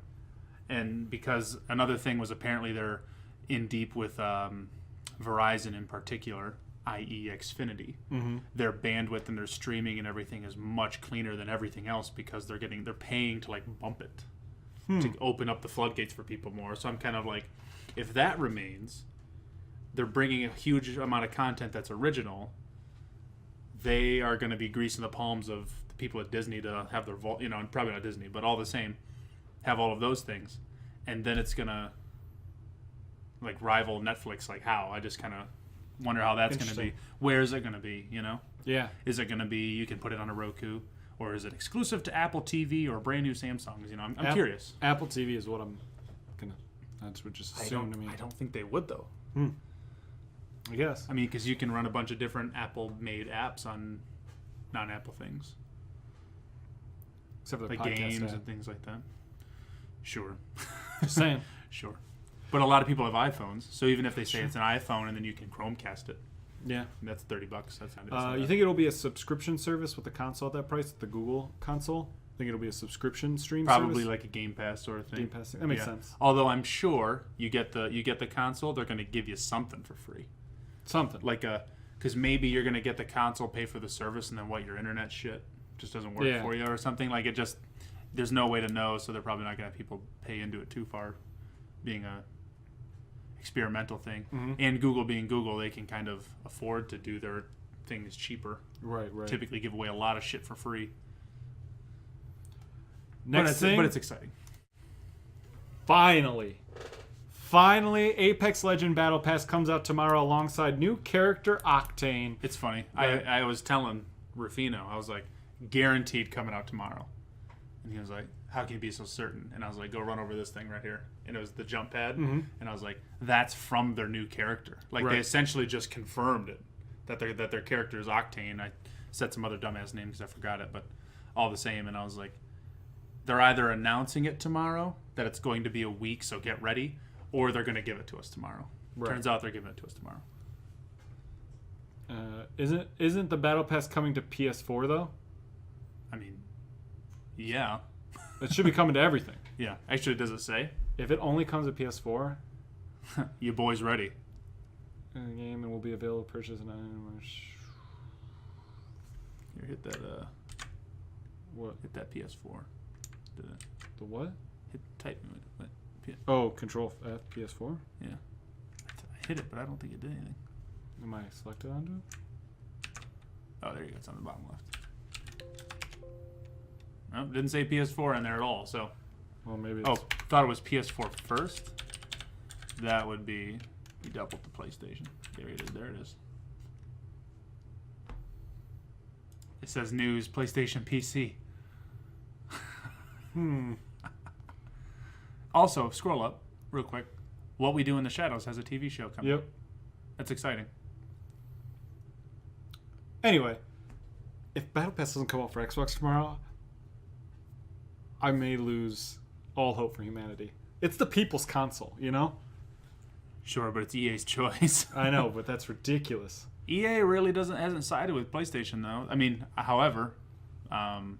And because another thing was apparently they're in deep with Verizon in particular, i.e. Xfinity. Mm-hmm. Their bandwidth and their streaming and everything is much cleaner than everything else because they're paying to like bump it to open up the floodgates for people more. So I'm kind of like, if that remains, they're bringing a huge amount of content that's original. They are going to be greasing the palms of the people at Disney to have their vault, and probably not Disney, but all the same, have all of those things, and then it's going to like rival Netflix. Like how? I just kind of wonder how that's going to be. Where is it going to be? Yeah. Is it going to be you can put it on a Roku, or is it exclusive to Apple TV or brand new Samsungs? I'm curious. Apple TV is what I'm gonna. That's what just assumed to me. I don't think they would though. I guess. I mean, because you can run a bunch of different Apple-made apps on non-Apple things, Except for the like podcast games app. and things like that. Sure. Just saying. Sure. But a lot of people have iPhones, so even if they say it's an iPhone and then you can Chromecast it, Yeah. that's $30. That's not You think it'll be a subscription service with the console at that price, the Google console? Think it'll be a subscription stream probably service? like a Game Pass sort of thing. Game Pass. That makes Yeah. sense. Although I'm sure you get the console, they're going to give you something for free. Something. Like because maybe you're going to get the console, pay for the service, and then your internet shit just doesn't work for you or something. Like it just, there's no way to know, so they're probably not going to have people pay into it too far, being a experimental thing. Mm-hmm. And Google being Google, they can kind of afford to do their things cheaper. Right. Typically give away a lot of shit for free. Next thing. But it's exciting. Finally, Apex Legend Battle Pass comes out tomorrow alongside new character Octane. It's funny. Right. I was telling Rufino, I was like, guaranteed coming out tomorrow. And he was like, how can you be so certain? And I was like, go run over this thing right here. And it was the jump pad. Mm-hmm. And I was like, that's from their new character. Like, Right. they essentially just confirmed it, that their character is Octane. I said some other dumbass name because I forgot it, but all the same. And I was like, they're either announcing it tomorrow, that it's going to be a week, so get ready, or they're going to give it to us tomorrow. Right. Turns out they're giving it to us tomorrow. Isn't the Battle Pass coming to PS4 though? I mean, yeah. It should be coming to everything. Yeah. Actually, does it say? If it only comes to PS4, You boys ready? the game and will be available to purchase in Here, hit that what? hit that PS4. Did it? The what? Hit type. What? Oh, Control F PS4. Yeah. I hit it, but I don't think it did anything. Am I selected onto it? Oh, there you go. It's on the bottom left. Nope, didn't say PS4 in there at all. So, Well, maybe. oh, It's, thought it was PS4 first. That would be you doubled the PlayStation. There it is. There it is. It says news PlayStation PC. Also, scroll up real quick. What We Do in the Shadows has a TV show coming. Yep. That's exciting. Anyway, if Battle Pass doesn't come out for Xbox tomorrow, I may lose all hope for humanity. It's the people's console, you know? Sure, but it's EA's choice. I know, but that's ridiculous. EA really hasn't sided with PlayStation though. I mean, however, and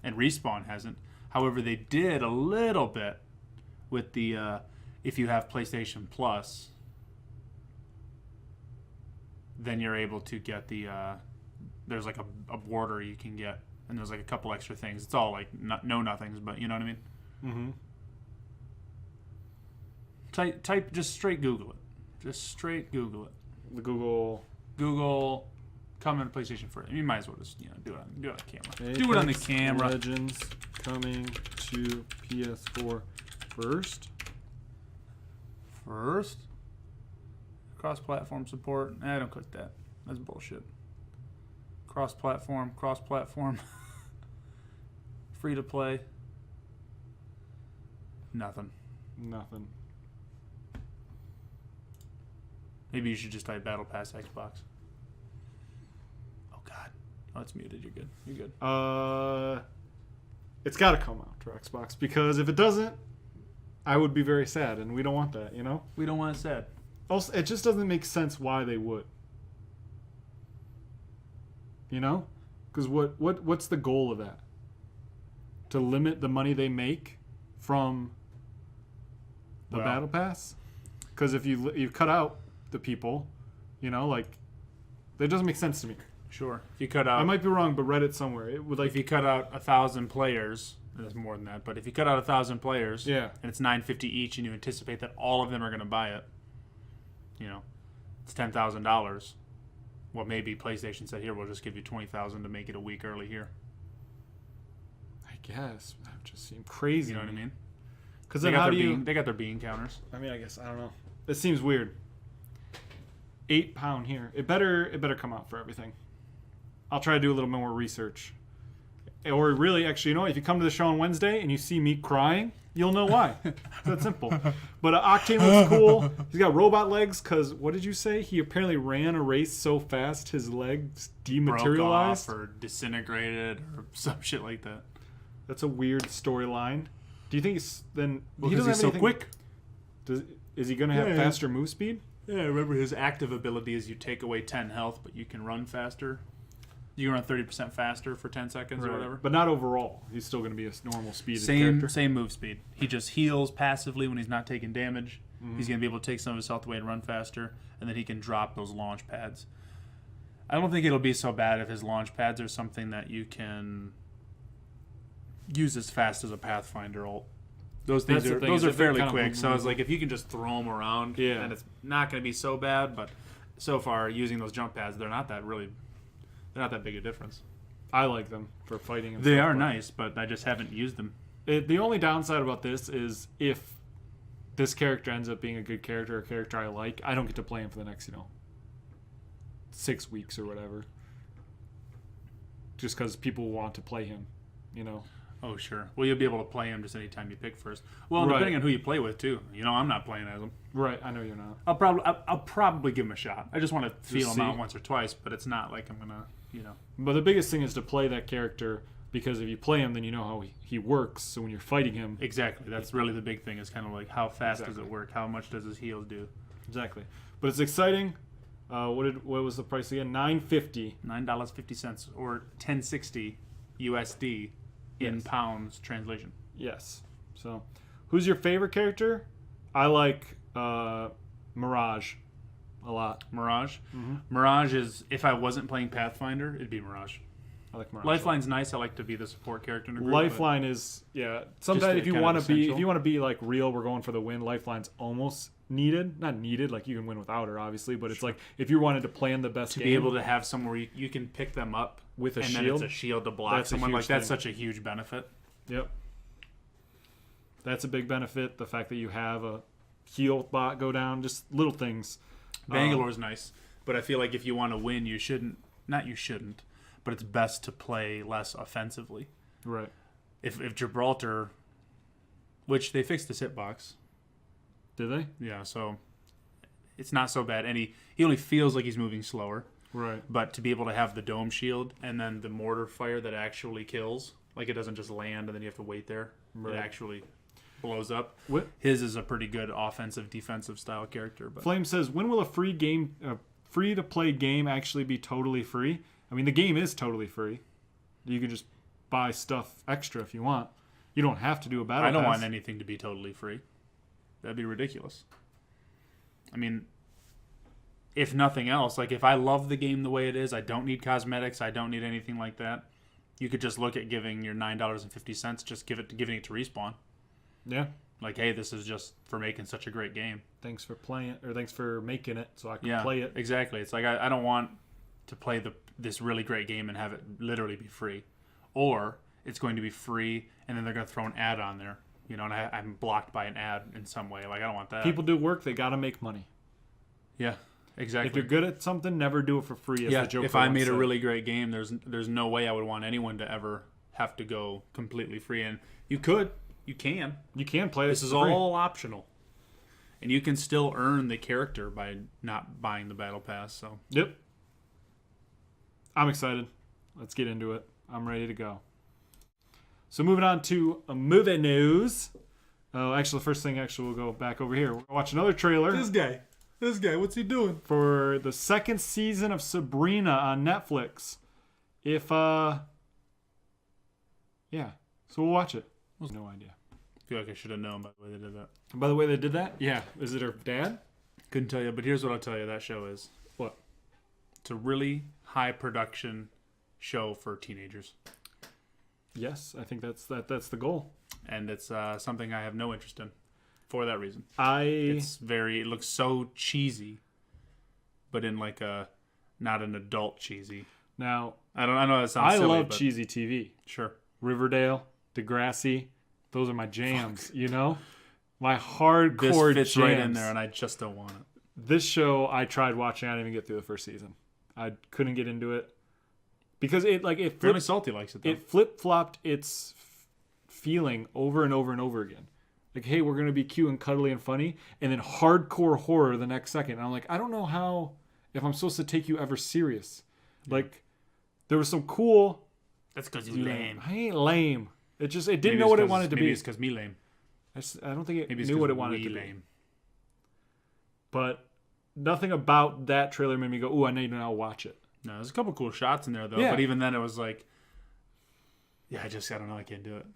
Respawn hasn't. However, they did a little bit with the if you have PlayStation Plus, then you're able to get the there's like a border you can get, and there's like a couple extra things. It's all like no nothings, but you know what I mean. Mm-hmm. Type just straight Google it. Just straight Google it. The Google coming to PlayStation first. You might as well just do it on camera. Apex Do it on the camera. Legends coming to PS4 first. First, cross-platform support. Don't click that. That's bullshit. Cross-platform. Free to play. Nothing. Maybe you should just type Battle Pass Xbox. Oh God. Oh, it's muted. You're good. You're good. It's got to come out for Xbox because if it doesn't, I would be very sad, and we don't want that, We don't want it said. Also, it just doesn't make sense why they would. Because what's the goal of that? To limit the money they make from the battle pass? Because if you cut out the people, that doesn't make sense to me. Sure. If you cut out, I might be wrong, but read it somewhere. It would if you cut out 1,000 players, there's more than that. But if you cut out 1,000 players, yeah, and it's $9.50 each, and you anticipate that all of them are going to buy it, it's $10,000. Well, maybe PlayStation said, "Here, we'll just give you $20,000 to make it a week early here." I guess that would just seem crazy. You know what I mean? Because They then got how their do you? bean, they got their bean counters. I mean, I guess I don't know. It seems weird. £8 here. It better come out for everything. I'll try to do a little more research. Or really, actually, if you come to the show on Wednesday and you see me crying, you'll know why. It's that simple. But Octane looks cool. He's got robot legs because, what did you say? He apparently ran a race so fast his legs dematerialized. Broke off or disintegrated or some shit like that. That's a weird storyline. Do you think he's then? Well, he doesn't have so anything, quick. Is he going to have Yeah. faster move speed? Yeah, remember his active ability is you take away 10 health, but you can run faster. You can run 30% faster for 10 seconds or whatever. But not overall. He's still going to be a normal speed Same character. same move speed. He just heals passively when he's not taking damage. Mm-hmm. He's going to be able to take some of his health away and run faster, and then he can drop those launch pads. I don't think it'll be so bad if his launch pads are something that you can use as fast as a Pathfinder ult. Those things That's the are thing, those is are if they're fairly kind of quick. So moving- it's like if you can just throw them around, Yeah. then it's not going to be so bad. But so far, using those jump pads, they're not that big a difference. I like them for fighting. And They stuff, are but nice, but I just haven't used them. The only downside about this is if this character ends up being a good character, a character I like, I don't get to play him for the next, 6 weeks or whatever. Just because people want to play him, Oh, sure. Well, you'll be able to play him just anytime you pick first. Well, Right. depending on who you play with, too. I'm not playing as him. Right, I know you're not. I'll probably give him a shot. I just want to feel him see. out once or twice, but it's not like I'm going to, But the biggest thing is to play that character, because if you play him, then you know how he works. So when you're fighting him, Exactly. That's really the big thing is kind of like how fast does Exactly. it work? How much does his heals do? exactly. But it's exciting. What was the price again? $9.50. $9.50 or $10.60 USD in Yes. pounds translation. Yes. So, who's your favorite character? I like Mirage a lot. Mirage. Mm-hmm. Mirage is, if I wasn't playing Pathfinder, it'd be Mirage. I like Mirage. Lifeline's nice. I like to be the support character in a group. Lifeline is sometimes the if you kind of want to be essential. if you want to be like real, we're going for the win. Lifeline's almost needed, not needed. Like you can win without her, obviously, but it's like if you wanted to plan the best to game, be able to have somewhere you can pick them up with a and shield. then it's a shield to block That's a someone. huge Like that's thing. such a huge benefit. Yep, that's a big benefit. The fact that you have a heal bot go down, just little things. Bangalore's nice, but I feel like if you want to win, you shouldn't. But it's best to play less offensively. Right. If Gibraltar, which they fixed the hitbox, Did they? yeah, so it's not so bad. And he only feels like he's moving slower. Right. But to be able to have the dome shield and then the mortar fire that actually kills, like it doesn't just land and then you have to wait there. Right. It actually blows up. What? His is a pretty good offensive, defensive style character. But Flame says, when will a free to play game actually be totally free? I mean, the game is totally free. You can just buy stuff extra if you want. You don't have to do a battle I don't pass. want anything to be totally free. That'd be ridiculous. I mean, if nothing else, like if I love the game the way it is, I don't need cosmetics, I don't need anything like that. You could just look at giving your $9.50, just giving it to Respawn. Yeah. Like, hey, this is just for making such a great game. Thanks for playing, or thanks for making it so I can play it. Exactly. It's like I don't want to play this really great game and have it literally be free, or it's going to be free and then they're going to throw an ad on there, and I'm blocked by an ad in some way. Like I don't want that. People do work; they gotta make money. Yeah, exactly. If you're good at something, never do it for free. As the Joker if I once made a said. really great game, there's no way I would want anyone to ever have to go completely free. And you can. you can play This is for free. all optional, and you can still earn the character by not buying the battle pass. So Yep. I'm excited. Let's get into it. I'm ready to go. So moving on to movie news. Oh, actually, the first thing, we'll go back over here. We'll watch another trailer This guy, what's he doing? for the second season of Sabrina on Netflix. Yeah. So we'll watch it. No idea. I feel like I should have known by the way they did that. By the way, they did that? Yeah. Is it her dad? Couldn't tell you, but here's what I'll tell you that show is. What? It's a really high production show for teenagers. Yes, I think that's the goal. And it's something I have no interest in for that reason. It looks so cheesy, but in like not an adult cheesy. Now, I know that sounds silly, love but cheesy TV. Sure. Riverdale, Degrassi, those are my jams, you know? My hardcore this fits jams. right in there, and I just don't want it. This show, I tried watching, I didn't even get through the first season. I couldn't get into it. Because Really salty likes it, though. It flip-flopped its feeling over and over and over again. Like, hey, we're going to be cute and cuddly and funny, and then hardcore horror the next second. And I'm like, I don't know if I'm supposed to take you ever serious. Like, there was some cool... That's because you're lame. I ain't lame. It didn't know what it wanted to be. Maybe it's because me lame. I don't think it Maybe knew what it wanted to be. lame. But nothing about that trailer made me go, ooh, I need to now watch it. No, there's a couple cool shots in there, though. Yeah. But even then, it was like... Yeah, I don't know. I can't do it.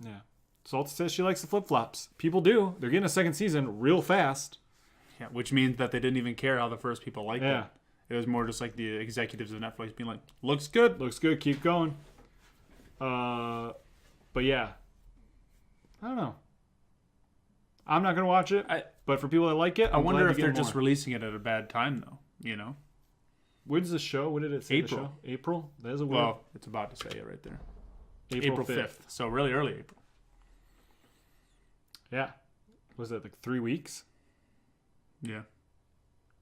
Yeah. Salt says she likes the flip-flops. People do. They're getting a second season real fast. Yeah, which means that they didn't even care how the first people liked Yeah. it. It was more just like the executives of Netflix being like, looks good. Looks good. Keep going. But yeah. I don't know. I'm not going to watch it. But for people that like it, I I'm wonder glad if to they're get just more. releasing it at a bad time, though. You know? When's the show? What did it say? April. The show? April? That is a weird. Well, it's about to say it right there. April 5th. So really early April. Yeah. Was that like 3 weeks? Yeah.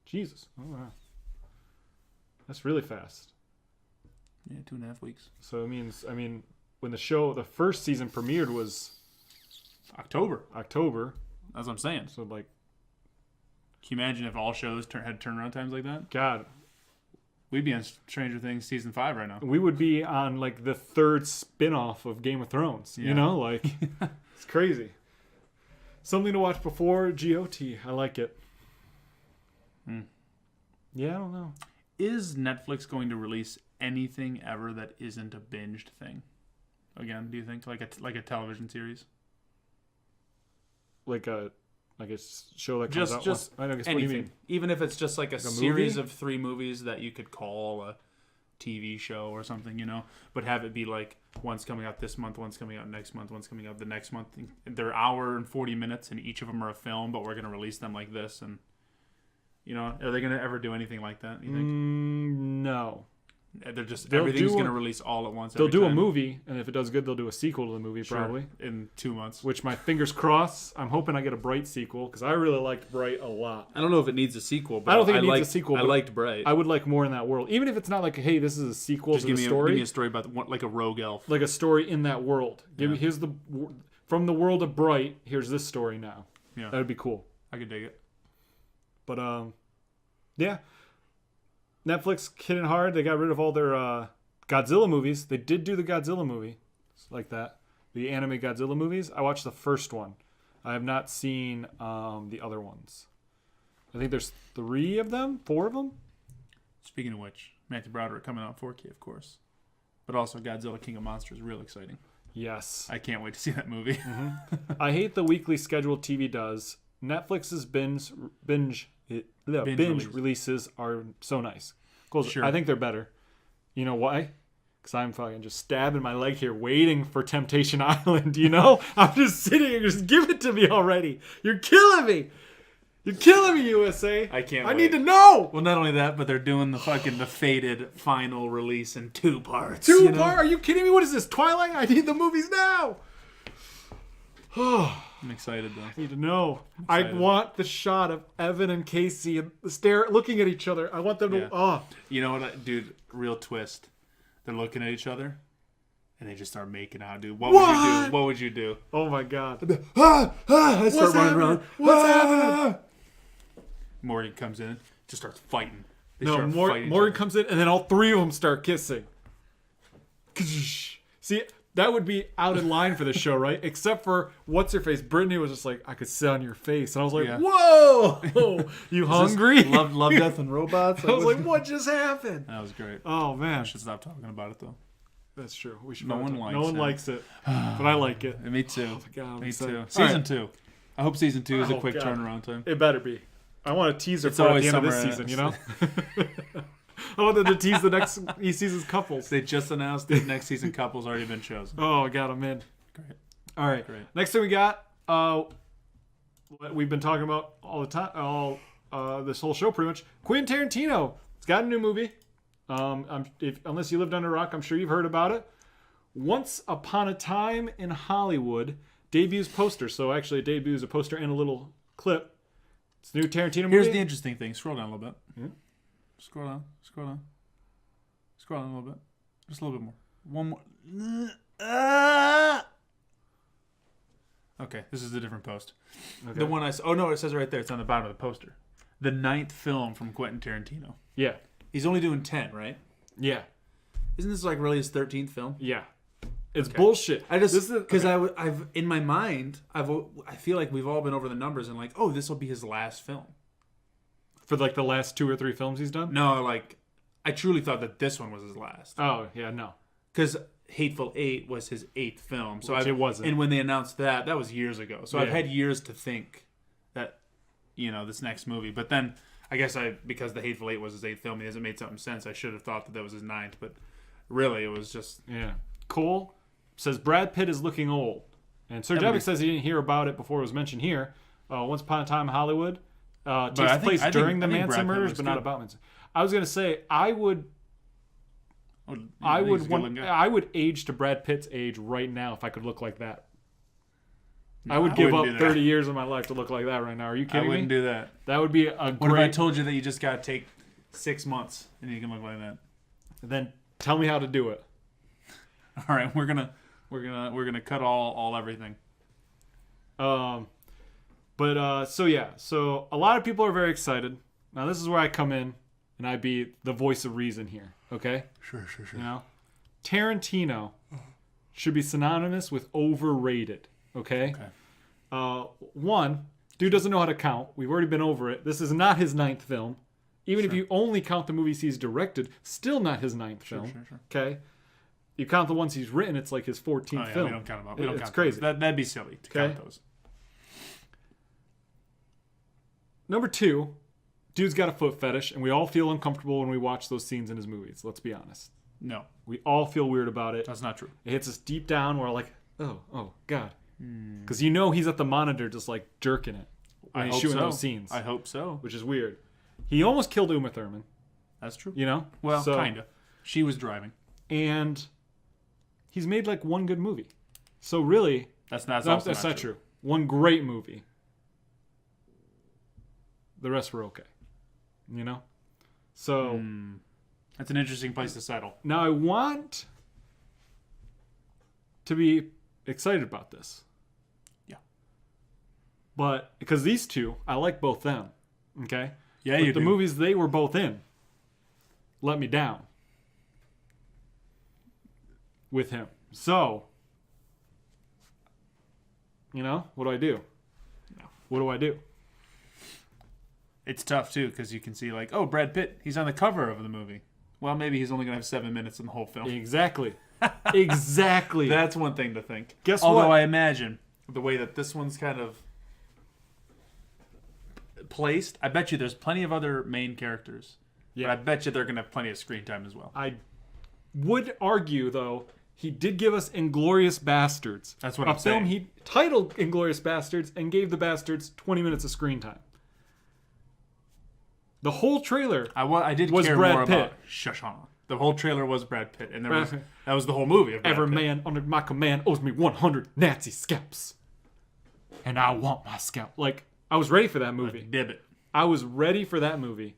Jesus. Oh, wow. That's really fast. Yeah, 2.5 weeks. So it means, when the first season premiered was October. October. That's what I'm saying. So like, Can you imagine if all shows had turnaround times like that? God, We'd be on Stranger Things season 5 right now. we would be on like the third spin-off of Game of Thrones. Yeah. You know, like it's crazy. Something to watch before GOT. I like it. Yeah, I don't know. Is Netflix going to release anything ever that isn't a binged thing? Again, do you think like a television series? Like a show that comes out. Just I guess anything. what do you mean? Even if it's just like a movie? series of 3 movies that you could call a TV show or something, you know, but have it be like one's coming out this month, one's coming out next month, one's coming out the next month. They're an hour and 40 minutes, and each of them are a film, but we're going to release them like this. And you know, are they going to ever do anything like that? You think? No. They'll everything's going to release all at once. They'll every do a time. movie, and if it does good, they'll do a sequel to the movie, Sure, probably. in 2 months. Which my fingers crossed. I'm hoping I get a Bright sequel because I really liked Bright a lot. I don't know if it needs a sequel, but I don't think it needs a sequel. I but liked Bright. I would like more in that world, even if it's not like, hey, this is a sequel Just to give the me story. give me a story about like a rogue elf. Like a story in that world. Yeah. Here's from the world of Bright. Here's this story now. Yeah, That would be cool. I could dig it. But yeah. Netflix hitting hard. They got rid of all their Godzilla movies. They did do the Godzilla movie, like that. The anime Godzilla movies. I watched the first one. I have not seen the other ones. I think there's 3 of them, 4 of them. Speaking of which, Matthew Broderick coming out 4K, of course, but also Godzilla King of Monsters, real exciting. Yes. I can't wait to see that movie. I hate the weekly schedule TV does. Netflix's binge releases are so nice. Cool. Sure. I think they're better. You know why? Because I'm fucking just stabbing my leg here waiting for Temptation Island, you know? I'm just sitting here, just give it to me already. You're killing me. You're killing me, USA. I can't I wait. need to know. Well, not only that, but they're doing the fated final release in 2 parts. Two you know? part? Are you kidding me? What is this, Twilight? I need the movies now. I'm excited, though. I need to know. I excited. want the shot of Evan and Casey looking at each other. I want them to. Yeah. Oh, You know what, dude? Real twist. They're looking at each other, and they just start making out, dude. What would you do? What would you do? oh my God. I start running happening? around. What's happening? Morgan comes in, just starts fighting. They No, start fighting each Morgan other. comes in, and then all 3 of them start kissing. See, That would be out in line for the show, right? Except for what's her face? Brittany was just like, I could sit on your face, and I was like, Yeah. whoa, you hungry? Love, Death, and Robots. I was like, what just happened? That was great. Oh man, I should stop talking about it though. that's true. We should. No probably one talk- likes No one it. likes it, but I like it. Me too. Oh my God, I'm Me excited. too. All Season right. 2. I hope season 2 is a Oh, quick God. turnaround time. It better be. I want a teaser It's for it at always the end of this summer, season. You know. I want them to tease the next season's couples. They just announced the next season couple's already been chosen. Oh God, I'm in. Great. All right. Great. Next thing we got, what we've been talking about all the time, this whole show pretty much. Quentin Tarantino. It's got a new movie. Unless you lived under a rock, I'm sure you've heard about it. Once Upon a Time in Hollywood debuts poster. So actually, it debuts a poster and a little clip. It's a new Tarantino movie. Here's the interesting thing. Scroll down a little bit. Yeah. Scroll down. Scroll down. Scroll down a little bit. Just a little bit more. One more. Okay, this is a different post. Okay. The one I saw. Oh no, it says right there. It's on the bottom of the poster. The 9th film from Quentin Tarantino. Yeah. He's only doing 10, right? Yeah. Isn't this like really his 13th film? Yeah. It's bullshit. I just This is- because okay. I've in my mind I feel like we've all been over the numbers and like, oh, this will be his last film. For like the last 2 or 3 films he's done. No, like I truly thought that this one was his last Oh yeah, no. because Hateful Eight was his 8th film. So Which it wasn't. And when they announced that was years ago. So I've Yeah. had years to think that this next movie. But then I guess because the Hateful Eight was his 8th film, it hasn't made some sense. I should have thought that was his 9th, but really it was just Yeah. Cole says Brad Pitt is looking old. And Sir Everybody- Devick says he didn't hear about it before it was mentioned here. Once Upon a Time in Hollywood takes I think- place I think- during the I think Manson Brad Pitt murders, looks but not good. about Manson. I was gonna say I would he's a good-looking guy. I would age to Brad Pitt's age right now if I could look like that. I would give wouldn't up do that. 30 years of my life to look like that right now. Are you I kidding wouldn't me? do that. That would be a What if I great. told you that you just gotta take 6 months and you can look like that? Then tell me how to do it. All right, we're gonna cut all everything. So a lot of people are very excited. Now this is where I come in and I be the voice of reason here. Okay, Sure. you know, Tarantino should be synonymous with overrated. Okay. One, dude doesn't know how to count. We've already been over it. This is not his 9th film. Even if you only count the movies he's directed, still not his 9th film. Sure. Okay. You count the ones he's written, it's like his 14th Oh, yeah, film. we don't count them up. We don't It's count crazy. Those. That'd be silly to Okay. count those. Number 2, dude's got a foot fetish, and we all feel uncomfortable when we watch those scenes in his movies. Let's be honest. No, We all feel weird about it. that's not true. It hits us deep down. We're like, oh, God. Because you know he's at the monitor just like jerking it when he's shooting those scenes, I hope so. which is weird. He almost killed Uma Thurman, That's true. you know? Well, So- kinda. She was driving. And he's made like one good movie. So really, That's that's also not true. One great movie. The rest were okay. You know? So That's an interesting place to settle. now I want to be excited about this. Yeah. But because these two, I like both them. Okay? Yeah, But you the do. movies they were both in let me down with him. So, you know, what do I do? No. What do I do? It's tough too because you can see like, oh, Brad Pitt, he's on the cover of the movie. Well, maybe he's only gonna have 7 minutes in the whole film. Exactly. Exactly. That's one thing to think. Guess Although what? I imagine the way that this one's kind of placed, I bet you there's plenty of other main characters. Yeah. But I bet you they're gonna have plenty of screen time as well. I would argue, though, he did give us Inglorious Bastards. That's what a I'm film saying. he titled Inglorious Bastards and gave the bastards 20 minutes of screen time. The whole trailer. I did Was care Brad more Pitt. about Shoshana. The whole trailer was Brad Pitt, and Brad Pitt. that was the whole movie. Of Brad Every Pitt. man under my command owes me 100 Nazi scalps. And I want my scalp. Like, I was ready for that movie. Dib it. I was ready for that movie.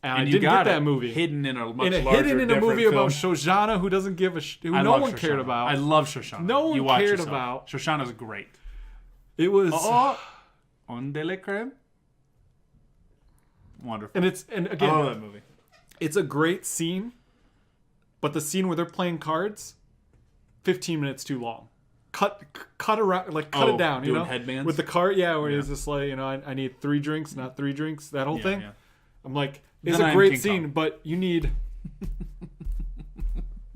And I And you didn't got get that it movie. hidden in a much And larger, hidden in a different movie film. about Shoshana who doesn't give a who I no love one cared Shoshana. about. I love Shoshana. No one You watch cared yourself. about. Shoshana's great. It was On de la crème. Wonderful. and I again, love that movie. it's a great scene, but the scene where they're playing cards, 15 minutes too long. Cut around, like cut it down, you doing know, headbands? with the cart, where he's just like, I need 3 drinks, not 3 drinks, that whole thing. Yeah. I'm like, it's Then a I'm great King scene, Kong. but you need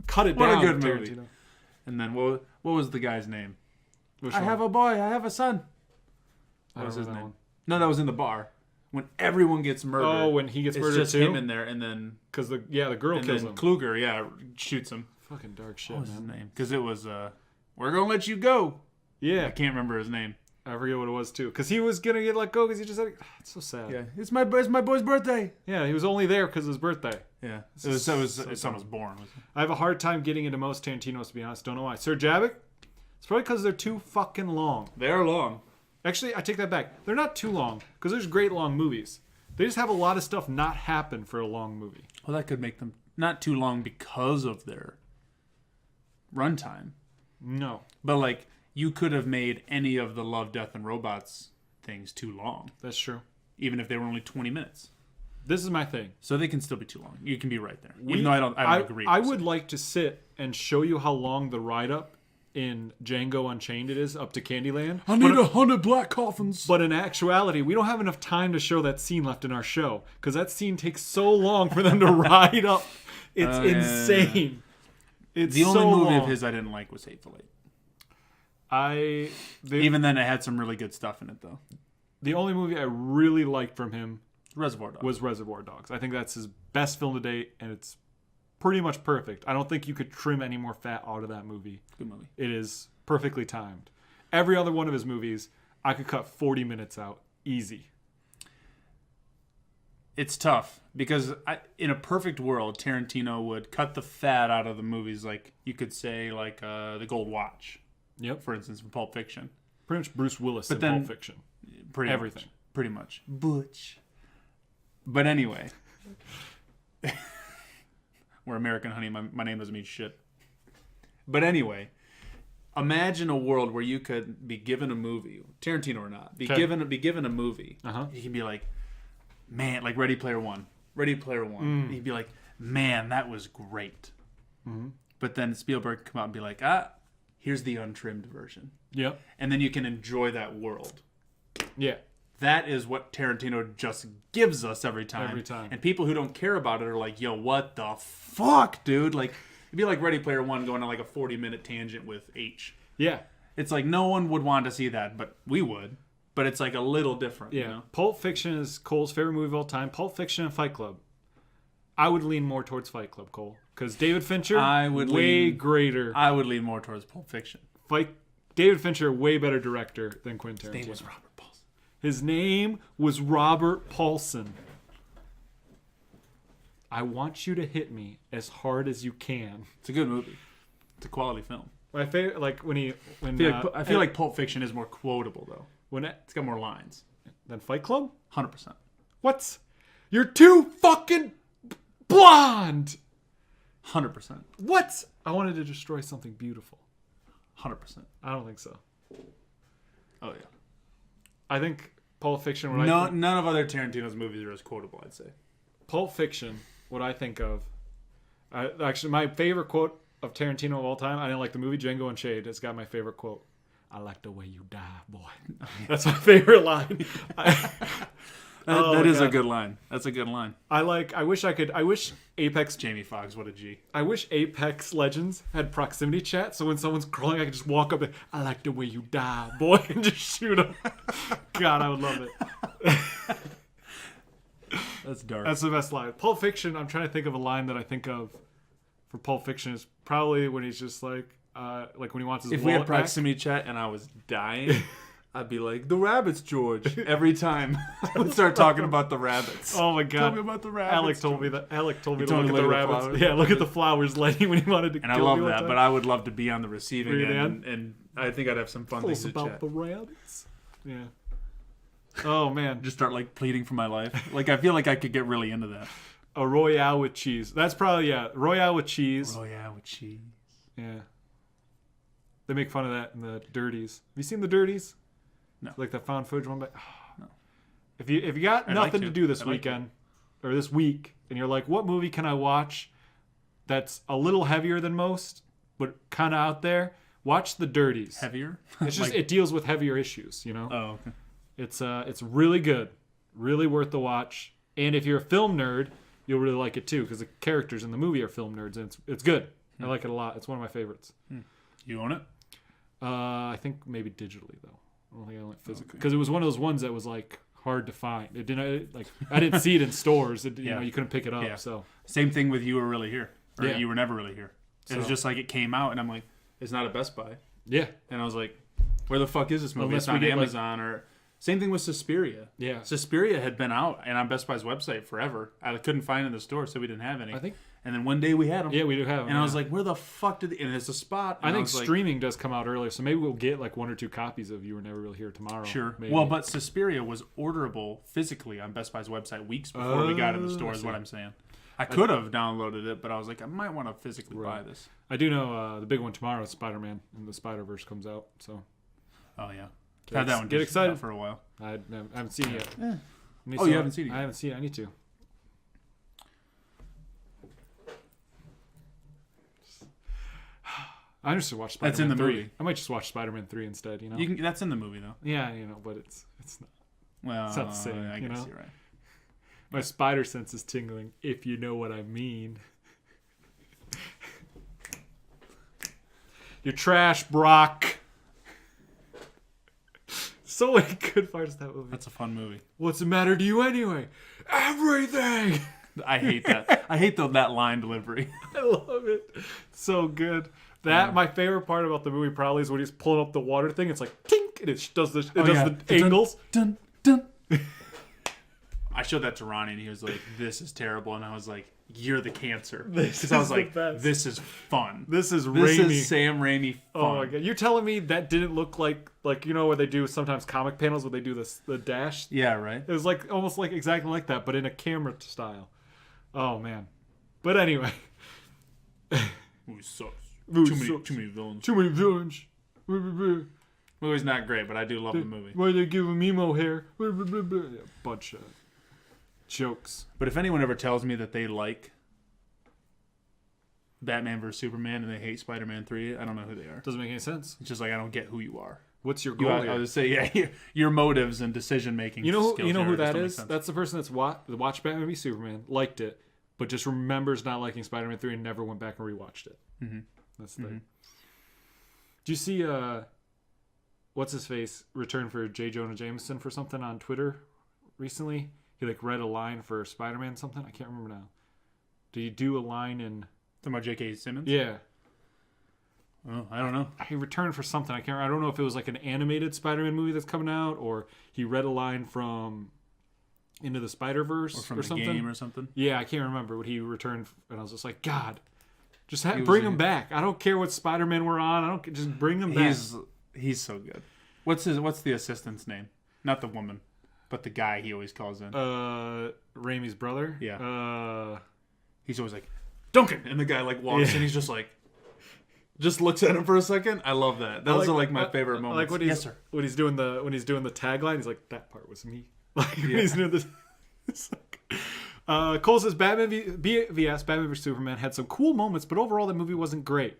cut it What a down, good Tarantino. movie. And then what was the guy's name? Which I one? have a boy. I have a son. I What was don't his know that name? one. No, that was in the bar when everyone gets murdered. Oh, when he gets it's murdered just too, him in there, and then because the girl and kills then him. Kluger, shoots him. Fucking dark shit, What was his man. name? Because it was we're gonna let you go. I Yeah, can't remember his name. I forget what it was too, because he was gonna get let go because he just had. It's so sad. Yeah, it's my boy's birthday. Yeah, he was only there because of his birthday. Yeah, So his son was dumb. born. I have a hard time getting into most Tarantinos, to be honest. Don't know why. Sir Jabbik? It's probably because they're too fucking long. They are long. Actually, I take that back. They're not too long, because there's great long movies. They just have a lot of stuff not happen for a long movie. Well, that could make them not too long because of their runtime. No, But like, you could have made any of the Love, Death, and Robots things too long, that's true. even if they were only 20 minutes. This is my thing. So they can still be too long. You can be right there. Even though I don't agree. I would like to sit and show you how long the ride up in Django Unchained it is up to Candyland. I need 100 black coffins. But in actuality, we don't have enough time to show that scene left in our show because that scene takes so long for them to ride up. It's insane. It's The only so movie long. of his I didn't like was Hateful Eight. The Even then, it had some really good stuff in it, though. only movie I really liked from him Reservoir Dogs. was Reservoir Dogs. I think that's his best film to date, and it's pretty much perfect. I don't think you could trim any more fat out of that movie. Good movie. It is perfectly timed. Every other one of his movies, I could cut 40 minutes out. Easy. It's tough because in a perfect world, Tarantino would cut the fat out of the movies, like you could say, like The Gold Watch, Yep. for instance, from Pulp Fiction. Pretty much Bruce Willis in then- Pulp Fiction. Pretty Everything. much. Pretty much. Butch. But anyway, we're American, honey. My name doesn't mean shit. But anyway, imagine a world where you could be given a movie, Tarantino or not, be given a movie. Uh-huh. You can be like, man, like Ready Player One. Ready Player One. You'd be like, man, that was great. But then Spielberg could come out and be like, here's the untrimmed version. Yep. And then you can enjoy that world. Yeah. That is what Tarantino just gives us every time. Every time. And people who don't care about it are like, yo, what the fuck, dude? Like, it'd be like Ready Player One going on like a 40-minute tangent with H. Yeah. It's like no one would want to see that, but we would. But it's like a little different, Yeah. you know? Pulp Fiction is Cole's favorite movie of all time. Pulp Fiction and Fight Club. I would lean more towards Fight Club, Cole. Because David Fincher, I would way lean- greater. I would lean more towards Pulp Fiction. David Fincher, way better director than Quentin Tarantino. His name was Robert Paulson. His name was Robert Paulson. I want you to hit me as hard as you can. It's a good movie. It's a quality film. My favorite, like when I feel like Pulp Fiction is more quotable, though. when It's got more lines. than Fight Club. 100%. What? You're too fucking blonde. 100%. What? I wanted to destroy something beautiful. 100%. I don't think so. Oh, yeah. I think Pulp Fiction. None of other Tarantino's movies are as quotable, I'd say. Pulp Fiction. What I think of. Actually, my favorite quote of Tarantino of all time. I didn't like the movie Django Unchained. It's got my favorite quote. I like the way you die, boy. That's my favorite line. That is a God. good line. That's a good line. I wish Apex. Jamie Foxx, what a G. I wish Apex Legends had proximity chat, so when someone's crawling, I could just walk up and I like the way you die, boy, and just shoot them. God, I would love it. That's dark. That's the best line. Pulp Fiction. I'm trying to think of a line that I think of for Pulp Fiction is probably when he's just like when he wants his If we had wallet back. proximity chat and I was dying, I'd be like, the rabbits, George. Every time I would start talking about the rabbits. Oh my Tell god! me about the rabbits. Alec told me that. Alec told me to told look me at the to look at the rabbits. flowers. Yeah, look at the flowers lighting when he wanted to. And I kill love me one that, time. but I would love to be on the receiving Really, end. And I think I'd have some fun Tell things us to about chat. the rabbits. Yeah. Oh man, Just start like pleading for my life. Like I feel like I could get really into that. a Royale with cheese. That's probably Royale with cheese. Oh yeah, with cheese. Yeah. They make fun of that in the Dirties. Have you seen the Dirties? No. Like that found footage one, but No. If you got I'd like nothing to. to do this I'd like weekend or this week, and you're like, what movie can I watch that's a little heavier than most? but kind of out there, watch The Dirties. Heavier? It's just it deals with heavier issues, you know. Oh, okay. It's really good, really worth the watch. And if you're a film nerd, you'll really like it too because the characters in the movie are film nerds, and it's good. I like it a lot. It's one of my favorites. You own it? I think maybe digitally though. I don't think I own it physically because it was one of those ones that was like hard to find. It didn't like I didn't see it in stores. You know, you couldn't pick it up. Yeah. So Same thing with You Were Really Here. Or Yeah. You Were Never Really Here. It was just like it came out, and I'm like, it's not a Best Buy. yeah, And I was like, where the fuck is this movie? Unless It's we on get, like- Amazon or... Same thing with Suspiria. yeah. Suspiria had been out and on Best Buy's website forever. I couldn't find it in the store, so we didn't have any. I think And then one day we had them. yeah, we do have them. And I was like, where the fuck did... And it's a spot. I And think was like, streaming does come out earlier, so maybe we'll get like 1 or 2 copies of You Were Never Really Here tomorrow. Sure. Maybe. Well, but Suspiria was orderable physically on Best Buy's website weeks before we got it in the store, I is see. what I'm saying. I could have downloaded it, but I was like, I might want to physically buy this. I do know the big one tomorrow is Spider-Man and the Spider-Verse comes out. So Oh, yeah. Had that one get just excited out for a while. I haven't seen it yet. Oh, you haven't seen it yet? I haven't seen it. I need to. I just watch Spider-Man That's in the 3. movie. I might just watch Spider-Man 3 instead, you know? That's in the movie, though. Yeah, but it's not. Well, It's not the same, I you guess know? you're right. My spider sense is tingling, if you know what I mean. You're trash, Brock. So many good parts of that movie. That's a fun movie. What's the matter to you anyway? Everything. I hate that. I hate that line delivery. I love it. So good. That my favorite part about the movie probably is when he's pulling up the water thing. It's like tink, and it does the angles. Dun, dun. I showed that to Ronnie, and he was like, "This is terrible," and I was like, "You're the cancer." Because I was is the like, best. "This is fun. This is This Raimi. is Sam Raimi fun." Oh my god! You're telling me that didn't look like you know where they do sometimes comic panels where they do the dash. Yeah, right. It was like almost like exactly like that, but in a camera style. Oh man! But anyway, Movie sucks. Movie Too sucks. many villains. too many villains. Why Movie's not great, but I do love the movie. they give him emo hair? Yeah, bunch of jokes. But if anyone ever tells me that they like Batman vs Superman and they hate Spider-Man 3, I don't know who they are. Doesn't make any sense. It's just like I don't get who you are. What's your You, goal I here? would say, yeah, your motives and decision making. You know skills who here just that don't make is? sense. That's the person that's watched Batman v Superman, liked it, but just remembers not liking Spider-Man 3 and never went back and rewatched it. Mm-hmm. That's the thing. Do you see what's his face return for J. Jonah Jameson for something on Twitter recently? He like read a line for Spider-Man something. I can't remember now. Did he do a line in? Talking about J.K. Simmons? Yeah, Oh, I don't know. he returned for something. I can't. I don't know if it was like an animated Spider-Man movie that's coming out, or he read a line from Into the Spider-Verse Or from or the something. game or something. Yeah, I can't remember what he returned, and I was just like, God, just He was bring a- him back. I don't care what Spider-Man we're on. I don't just bring him back. He's so good. What's the assistant's name? Not the woman, but the guy he always calls in. Raimi's brother. Yeah. He's always like, Duncan, and the guy like walks Yeah. and he's just like, just looks at him for a second. I love that. Those are like my favorite moments. Like when yes, sir. when he's doing the tagline, he's like, that part was me. Like when he's doing this. It's like, Cole says Batman vs Batman vs Superman had some cool moments, but overall the movie wasn't great.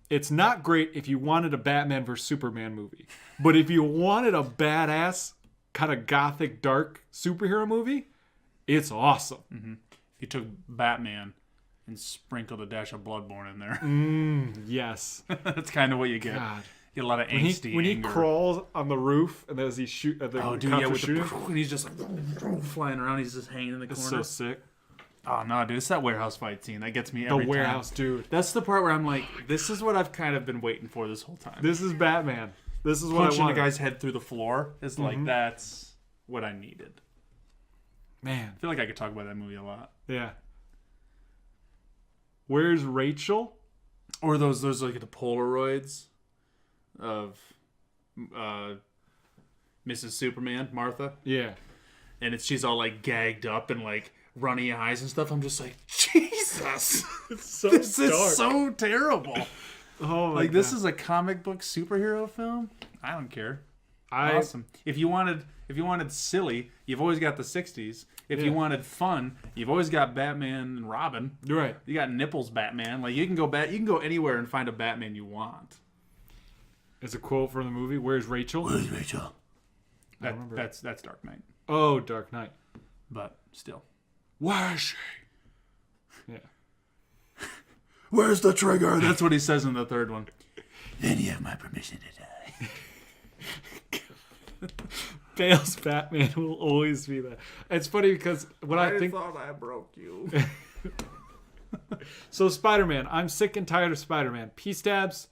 It's not great if you wanted a Batman vs Superman movie, but if you wanted a badass kind of gothic dark superhero movie, it's awesome. If you took Batman and sprinkled a dash of Bloodborne in there, Yes. that's kind of what you get. God. You get a lot of When angsty he anger. crawls on the roof and as he shoot at the Oh, dude, cops yeah, are with shooting, and he's just like flying around. He's just hanging in the it's corner. so sick. Oh no, dude, it's that warehouse fight scene that gets me The every time. warehouse, dude. That's the part where I'm like, this is what I've kind of been waiting for this whole time. This is Batman. This is what I Punching the want. guy's head through the floor is like that's what I needed. Man, I feel like I could talk about that movie a lot. yeah. Where's Rachel? Or those like the Polaroids of Mrs. Superman, Martha, Yeah. and she's all like gagged up and like runny eyes and stuff. I'm just like, Jesus, It's so this dark. is so terrible. Oh my Like this God. is a comic book superhero film. I don't care. Awesome. If you wanted silly, you've always got the 60s. If you wanted fun, you've always got Batman and Robin. You're right. You got Nipples Batman. Like you can go anywhere and find a Batman you want. It's a quote from the movie. Where's Rachel? Where's Rachel? That's Dark Knight. Oh, Dark Knight. But still. Where is she? Yeah. Where's the trigger? That's what he says in the third one. Then you have my permission to die. Bale's Batman will always be that. It's funny because when I think thought I broke you. so, Spider-Man. I'm sick and tired of Spider-Man. P-stabs.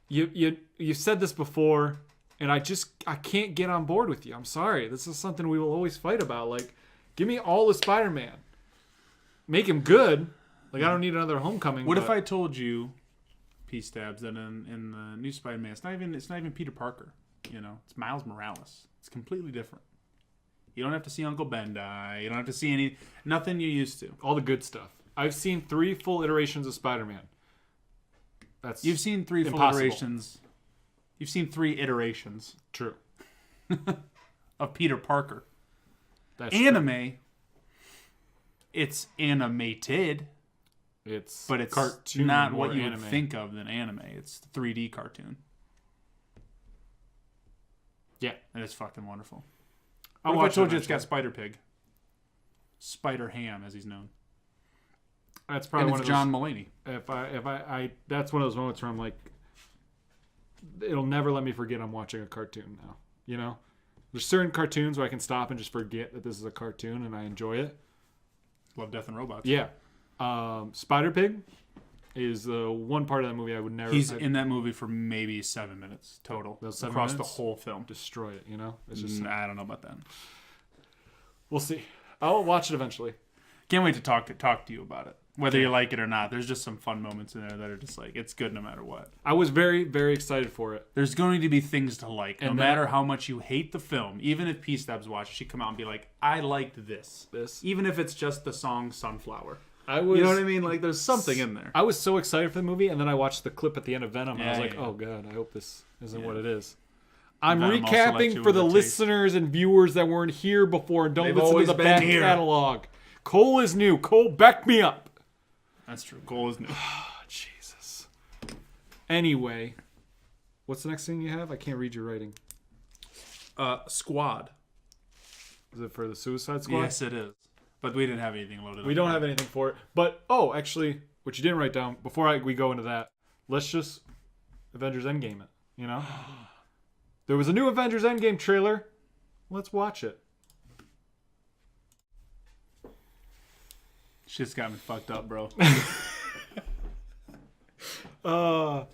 You said this before, and I can't get on board with you. I'm sorry. This is something we will always fight about. Like, give me all the Spider-Man. Make him good. Like, I don't need another Homecoming. What if I told you, P-stabs, that in the new Spider-Man, it's not even Peter Parker. You know, it's Miles Morales. It's completely different. You don't have to see Uncle Ben die. You don't have to see nothing you used to. all the good stuff? I've seen 3 full iterations of Spider-Man. You've seen 3 full impossible. iterations. You've seen 3 iterations True. of Peter Parker. That's Anime. It's animated, It's but it's cartoon, not more what you anime. would think of than anime. It's 3D cartoon. Yeah. And it's fucking wonderful. I'll What if I watch told it you it's got eventually. Spider Pig? Spider Ham, as he's known. That's And probably one it's of those. John Mulaney. If I that's one of those moments where I'm like, it'll never let me forget I'm watching a cartoon now. You know, there's certain cartoons where I can stop and just forget that this is a cartoon and I enjoy it. Love, Death, and Robots. Yeah. Spider Pig is the one part of that movie I would never. He's in that movie for maybe 7 minutes total. Those 7 across minutes? the whole film. destroy it. You know, it's just I don't know about that. we'll see. I'll watch it eventually. Can't wait to talk to you about it. Whether you like it or not, there's just some fun moments in there that are just like, it's good no matter what. I was very, very excited for it. There's going to be things to like, no And then- matter how much you hate the film. Even if P-Stabs watched, she'd come out and be like, I liked this. Even if it's just the song Sunflower. I was. You know what I mean? Like, there's something in there. I was so excited for the movie, and then I watched the clip at the end of Venom, and I was Yeah, like, yeah. "Oh God, I hope this isn't what it is." I'm Venom also left recapping you for with the a taste. listeners and viewers that weren't here before and don't They've listen to always the been back here. catalog. Cole is new. Cole, back me up. That's true. Goal is new. Oh, Jesus. Anyway, what's the next thing you have? I can't read your writing. Squad. Is it for the Suicide Squad? Yes, it is. But we didn't have anything loaded up. We don't have anything for it. But, actually, what you didn't write down, before we go into that, let's just Avengers Endgame it, you know? There was a new Avengers Endgame trailer. Let's watch it. Shit's got me fucked up, bro. I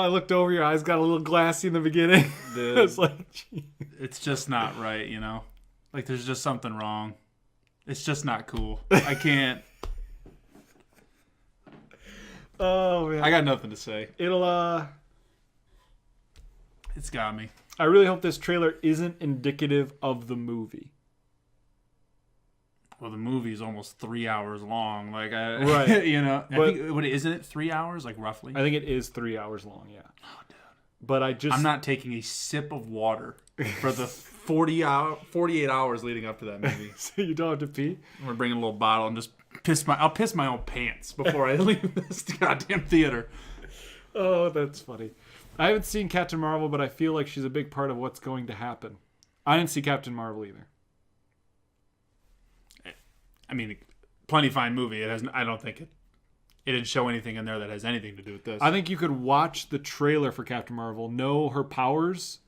looked over, your eyes got a little glassy in the beginning. Dude. I was like, gee. It's just not right, you know? Like, there's just something wrong. It's just not cool. I can't. Oh, man. I got nothing to say. It's got me. I really hope this trailer isn't indicative of the movie. Well, the movie is almost 3 hours long. Like, Right. you know, But- isn't it 3 hours? Like, roughly. I think it is 3 hours long, yeah. Oh, dude. But I'm not taking a sip of water for the 48 hours leading up to that movie. So you don't have to pee? I'm gonna bring a little bottle and just I'll piss my own pants before I leave this goddamn theater. Oh, that's funny. I haven't seen Captain Marvel, but I feel like she's a big part of what's going to happen. I didn't see Captain Marvel either. I mean, plenty fine movie. It has. I don't think it didn't show anything in there that has anything to do with this. I think you could watch the trailer for Captain Marvel, know her powers,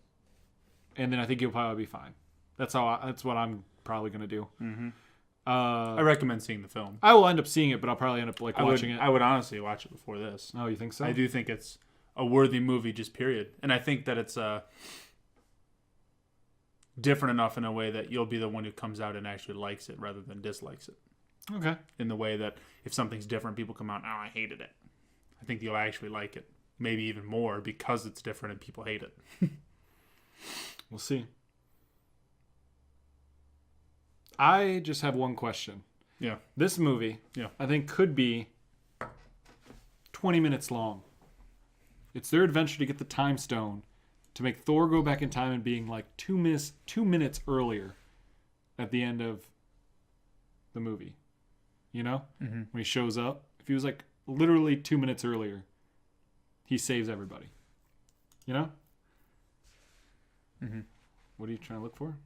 and then I think you'll probably be fine. That's what I'm probably gonna do. Mm-hmm. I recommend seeing the film. I will end up seeing it, but I'll probably end up watching it. I would honestly watch it before this. Oh, you think so? I do think it's a worthy movie, just period. And I think that it's different enough in a way that you'll be the one who comes out and actually likes it rather than dislikes it. Okay. In the way that if something's different, people come out, oh, I hated it. I think you'll actually like it. Maybe even more because it's different and people hate it. We'll see. I just have one question. Yeah. This movie, I think, could be 20 minutes long. It's their adventure to get the time stone, to make Thor go back in time and being like 2 minutes earlier at the end of the movie. You know? Mm-hmm. When he shows up. If he was like literally 2 minutes earlier, he saves everybody. You know? Mm-hmm. What are you trying to look for?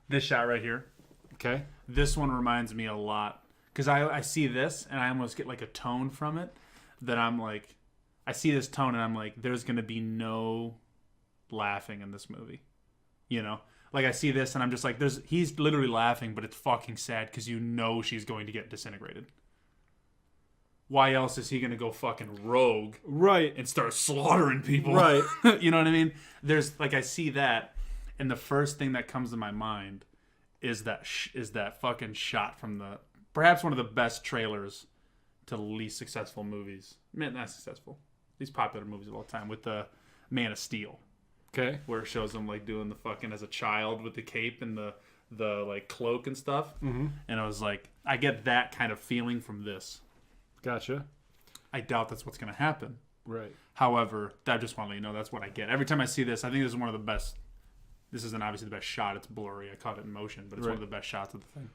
This shot right here. Okay. This one reminds me a lot. Because I see this, and I almost get like a tone from it that I'm like, I see this tone, and I'm like, there's going to be no laughing in this movie. You know? Like, I see this, and I'm just like, he's literally laughing, but it's fucking sad because you know she's going to get disintegrated. Why else is he going to go fucking rogue? Right. And start slaughtering people? Right. You know what I mean? There's, like, I see that, and the first thing that comes to my mind is that fucking shot from perhaps one of the best trailers to the least successful movies. Man, not successful. These popular movies of all time with the Man of Steel. Okay. Where it shows him like doing the fucking as a child with the cape and the like cloak and stuff. Mm-hmm. And I was like, I get that kind of feeling from this. Gotcha. I doubt that's what's going to happen. Right. However, I just want to let you know that's what I get. Every time I see this, I think this is one of the best. This isn't obviously the best shot. It's blurry. I caught it in motion, but it's one of the best shots of the thing.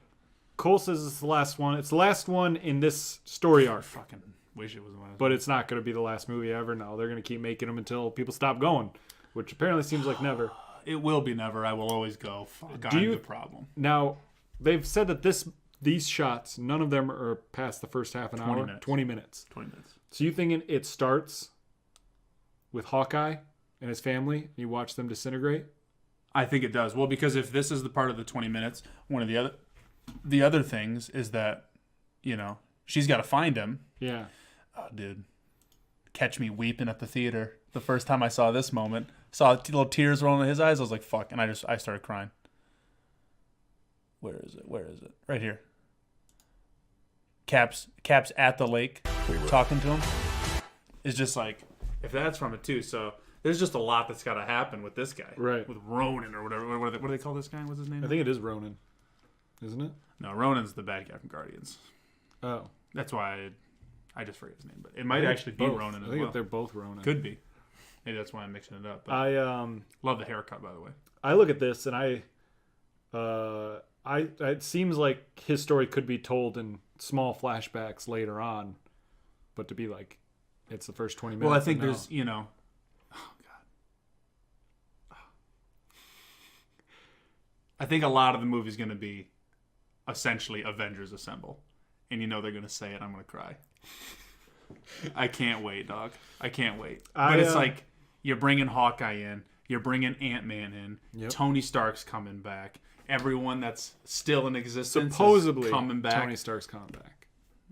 Cole says it's the last one. It's the last one in this story I arc. fucking wish it was the last. But it's not going to be the last movie ever. No, they're going to keep making them until people stop going, which apparently seems like never. It will be never. I will always go. Fuck, I'm the problem. Now, they've said that these shots, none of them are past the first half an 20 hour. minutes. 20 minutes. 20 minutes. So you thinking it starts with Hawkeye and his family, and you watch them disintegrate? I think it does. Well, because if this is the part of the 20 minutes, one of the other things is that, you know, she's got to find him. Yeah. Oh, dude. Catch me weeping at the theater. The first time I saw this moment, saw little tears rolling in his eyes. I was like, fuck. And I started crying. Where is it? Where is it? Right here. Cap's at the lake talking to him. It's just like, if that's from it too. So there's just a lot that's got to happen with this guy. Right. With Ronan or whatever. What do they call this guy? What's his name? I think it is Ronan. Isn't it? No, Ronan's the bad guy from Guardians. Oh. That's why I just forget his name. But it might actually be both. Ronan as I think well. they're both Ronan. Could be. Maybe that's why I'm mixing it up. But I love the haircut, by the way. I look at this and it seems like his story could be told in small flashbacks later on, but to be like, it's the first 20 minutes. Well, I think there's, you know, oh god, I think a lot of the movie's going to be essentially Avengers Assemble, and you know they're going to say it. I'm going to cry. I can't wait, dog. I can't wait. But it's like you're bringing Hawkeye in, you're bringing Ant-Man in, Yep. Tony Stark's coming back. Everyone that's still in existence supposedly is coming back. Tony Stark's coming back.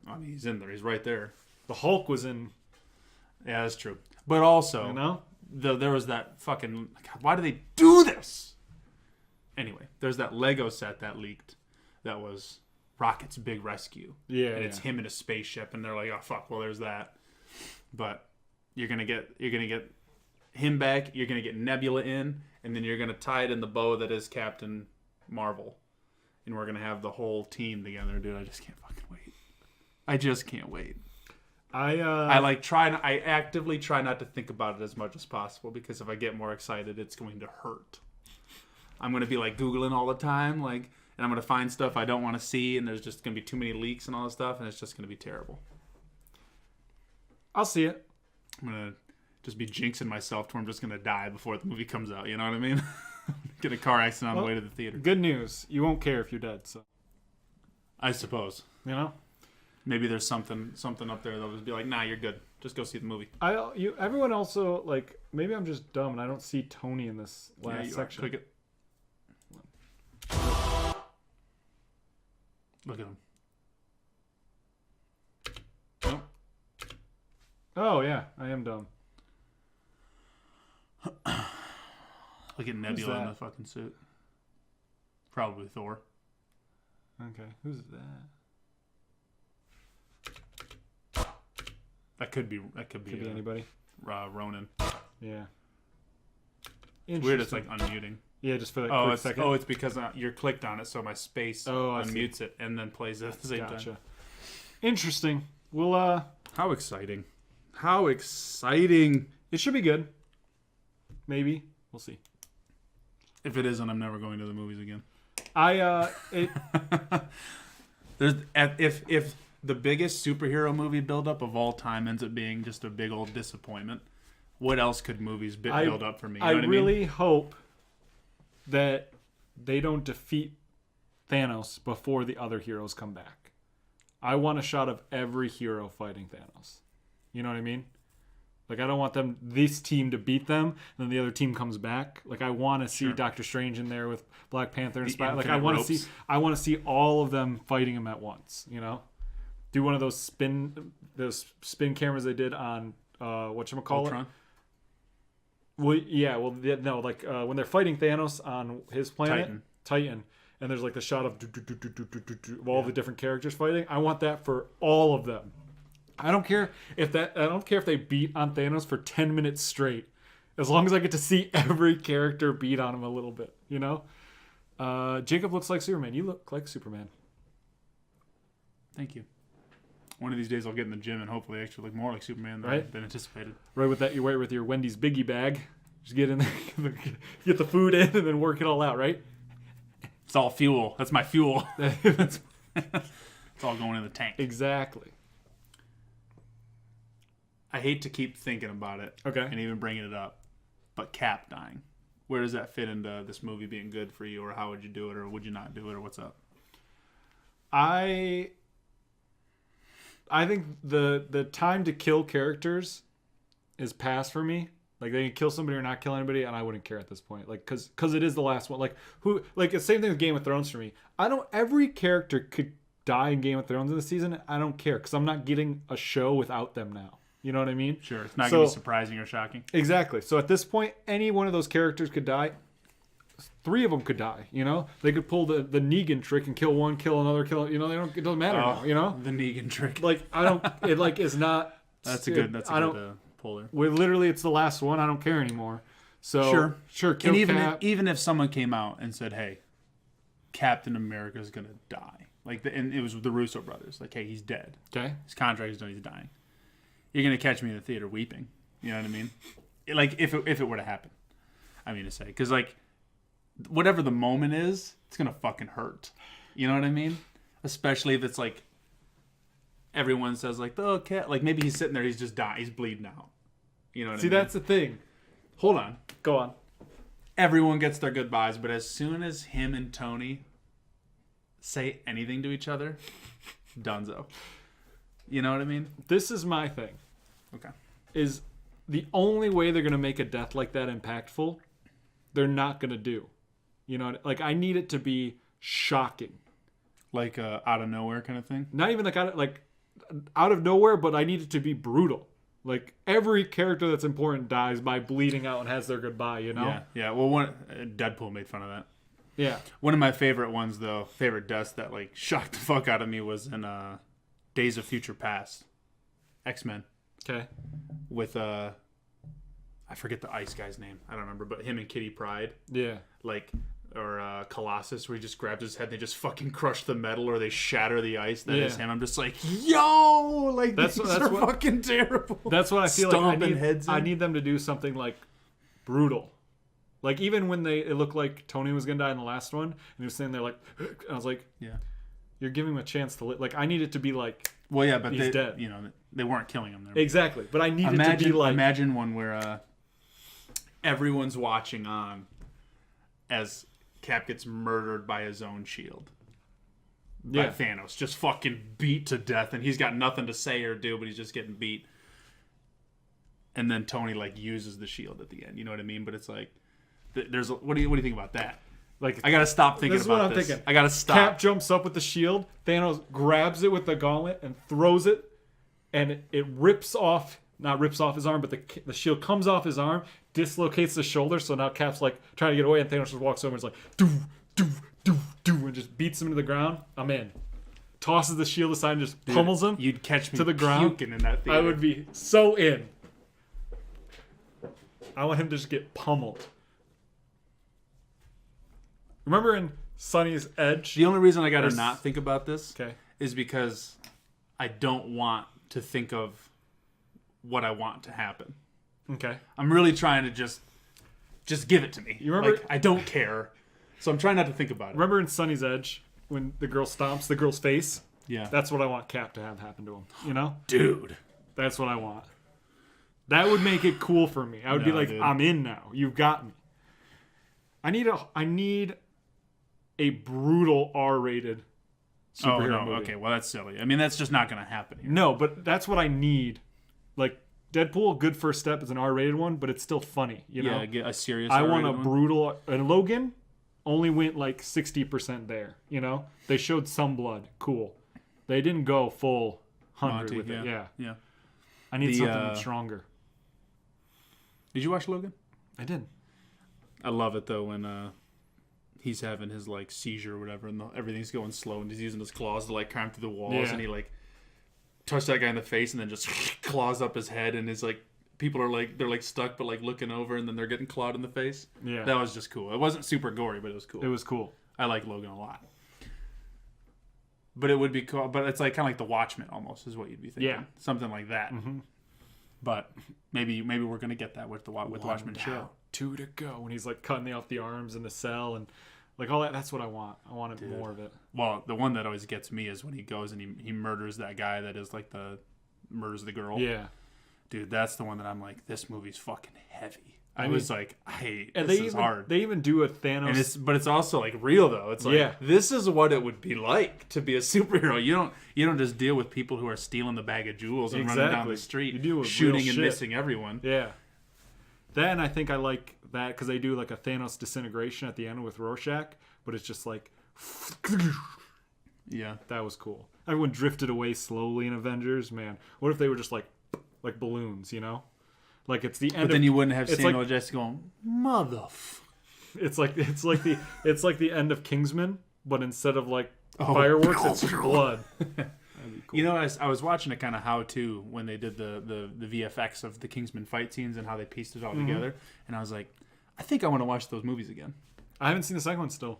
I mean, he's in there. He's right there. The Hulk was in. Yeah, that's true. But also, You know? there was that fucking... God, why do they do this? Anyway, there's that Lego set that leaked that was Rocket's Big Rescue. Yeah. And it's him in a spaceship, and they're like, oh, fuck, well, there's that. But you're gonna get him back, you're going to get Nebula in, and then you're going to tie it in the bow that is Captain Marvel. And we're going to have the whole team together, dude. I just can't fucking wait. I just can't wait. I actively try not to think about it as much as possible, because if I get more excited, it's going to hurt. I'm going to be like Googling all the time, like, and I'm going to find stuff I don't want to see, and there's just going to be too many leaks and all this stuff, and it's just going to be terrible. I'll see it. I'm going to just be jinxing myself to where I'm just going to die before the movie comes out, you know what I mean? Get a car accident on the way to the theater. Good news. You won't care if you're dead, so. I suppose. You know? Maybe there's something up there that'll just be like, nah, you're good. Just go see the movie. Everyone also, like, maybe I'm just dumb and I don't see Tony in this last section. Click it. Look at him. Nope. Oh, yeah. I am dumb. Look at Nebula in the fucking suit. Probably Thor. Okay. Who's that? That could be anybody. Ronan. Yeah. It's weird. It's like unmuting. Yeah, just for that quick second. It's because you're clicked on it, so my space unmutes it and then plays it at the same time. Interesting. Well, how exciting! How exciting! It should be good. maybe. We'll see. If it isn't, I'm never going to the movies again. If the biggest superhero movie buildup of all time ends up being just a big old disappointment, what else could movies build up for me? You know what I really mean? hope that they don't defeat Thanos before the other heroes come back. I want a shot of every hero fighting Thanos. You know what I mean? Like, I don't want this team to beat them, and then the other team comes back. Like, I want to see Doctor Strange in there with Black Panther and Spider. Like, I want to see all of them fighting him at once. You know, do one of those spin cameras they did on whatchamacallit? Ultron? Well, yeah. Well, no. Like when they're fighting Thanos on his planet, Titan, and there's like the shot of all the different characters fighting. I want that for all of them. I don't care if they beat on Thanos for 10 minutes straight, as long as I get to see every character beat on him a little bit, you know? Jacob looks like Superman. You look like Superman. Thank you. One of these days I'll get in the gym and hopefully actually look more like Superman than anticipated. Right with that, you wear it with your Wendy's Biggie bag. Just get in there, get the food in, and then work it all out, right? It's all fuel. That's my fuel. It's all going in the tank. Exactly. I hate to keep thinking about it, and even bringing it up, but Cap dying. Where does that fit into this movie being good for you, or how would you do it, or would you not do it, or what's up? I think the time to kill characters is past for me. Like, they can kill somebody or not kill anybody, and I wouldn't care at this point. Like, because it is the last one. Like, the same thing with Game of Thrones for me. Every character could die in Game of Thrones in the season. I don't care, because I'm not getting a show without them now. You know what I mean? Sure. It's not going to be surprising or shocking. Exactly. So at this point, any one of those characters could die. 3 of them could die, you know? They could pull the Negan trick and kill one, kill another, you know, it doesn't matter now, you know? The Negan trick. Like, it's not... That's a good pull there. Literally, it's the last one. I don't care anymore. So, sure, kill and even if someone came out and said, hey, Captain America's going to die. And it was the Russo brothers. Like, hey, he's dead. Okay. His contract is done, he's dying. You're going to catch me in the theater weeping. You know what I mean? Like, if it were to happen. I mean to say. Because, like, whatever the moment is, it's going to fucking hurt. You know what I mean? Especially if it's, like, everyone says, like, oh, cat. Like, maybe he's sitting there, he's just dying. He's bleeding out. You know what I mean? See, that's the thing. Hold on. Go on. Everyone gets their goodbyes, but as soon as him and Tony say anything to each other, donezo. You know what I mean? This is my thing. Okay. Is the only way they're going to make a death like that impactful, they're not going to do. You know, like, I need it to be shocking. Like out of nowhere kind of thing? Not even out of nowhere, but I need it to be brutal. Like, every character that's important dies by bleeding out and has their goodbye, you know? Yeah. Well, Deadpool made fun of that. Yeah. One of my favorite ones, though, favorite deaths that, like, shocked the fuck out of me was in Days of Future Past. X-Men. Okay. With, I forget the ice guy's name. I don't remember, but him and Kitty Pryde. Yeah. Like, or Colossus, where he just grabs his head and they just fucking crush the metal or they shatter the ice. That is him. I'm just like, yo! Like, these are fucking terrible. That's what I feel like. Heads I need them to do something, like, brutal. Like, even when it looked like Tony was going to die in the last one, and he was sitting there like, I was like, yeah, you're giving him a chance to live. Like, I need it to be like, well, yeah, but he's dead. You know, they weren't killing him there. Exactly. But I need it to be like... Imagine one where everyone's watching on as Cap gets murdered by his own shield. By Thanos. Just fucking beat to death, and he's got nothing to say or do, but he's just getting beat. And then Tony, like, uses the shield at the end. You know what I mean? But it's like... What do you think about that? Like, I gotta stop thinking about this. I gotta stop. Cap jumps up with the shield. Thanos grabs it with the gauntlet and throws it, and it rips off. Not rips off his arm, but the shield comes off his arm, dislocates the shoulder. So now Cap's like trying to get away, and Thanos just walks over and is like, do, do, do, do, and just beats him to the ground. I'm in. Tosses the shield aside and just pummels him. You'd catch me to the ground. Puking in that theater. I would be so in. I want him to just get pummeled. Remember in Sonny's Edge? The only reason I gotta not think about this okay. is because I don't want to think of what I want to happen. Okay. I'm really trying to just Just give it to me. You remember? Like, I don't care. So I'm trying not to think about it. Remember in Sunny's Edge when the girl stomps the girl's face? Yeah. That's what I want Cap to have happen to him. You know? Dude. That's what I want. That would make it cool for me. I would be like, dude. I'm in now. You've got me. I need a brutal R-rated superhero no. movie. Okay, well, that's silly. I mean, that's just not going to happen here. No, but that's what I need. Like, Deadpool, good first step is an R-rated one, but it's still funny, you know? Yeah, get a serious I want a R-rated one. brutal... And Logan only went like 60% there, you know? They showed some blood. Cool. They didn't go full 100 Monty, with it. Yeah. Yeah. I need The, something that's stronger. Did you watch Logan? I did. I love it, though, when he's having his, like, seizure or whatever, and everything's going slow, and he's using his claws to, like, climb through the walls, Yeah. and he, like, touched that guy in the face and then just claws up his head, and his, like, people are, like, they're, like, stuck, but, like, looking over, and then they're getting clawed in the face. Yeah. That was just cool. It wasn't super gory, but it was cool. It was cool. I like Logan a lot. But it would be cool. But it's like kind of like The Watchmen almost is what you'd be thinking. Yeah. Something like that. Mm-hmm. But maybe we're gonna get that with the Watchmen show. 2 to go. When he's like cutting off the arms in the cell and like all that. That's what I want. I wanted more of it. Well, the one that always gets me is when he goes and he murders that guy that is like murders the girl. Yeah. Dude, that's the one that I'm like, this movie's fucking heavy. I mean, was like, this is even, hard. They even do a Thanos. But it's also like real though. It's like Yeah. this is what it would be like to be a superhero. You don't just deal with people who are stealing the bag of jewels and running down the street, You deal with shooting real and shit. missing everyone. Yeah. Then I think I like that because they do like a Thanos disintegration at the end with Rorschach, but it's just like Yeah. that was cool. Everyone drifted away slowly in Avengers. Man, what if they were just like balloons? You know, like it's the end. But then you wouldn't have it's Samuel like- Jackson going, mother. It's like the end of Kingsman, but instead of like Oh. fireworks, it's blood. You know, I was watching a kind of how-to when they did the VFX of the Kingsman fight scenes and how they pieced it all together, and I was like, I think I want to watch those movies again. I haven't seen the second one still.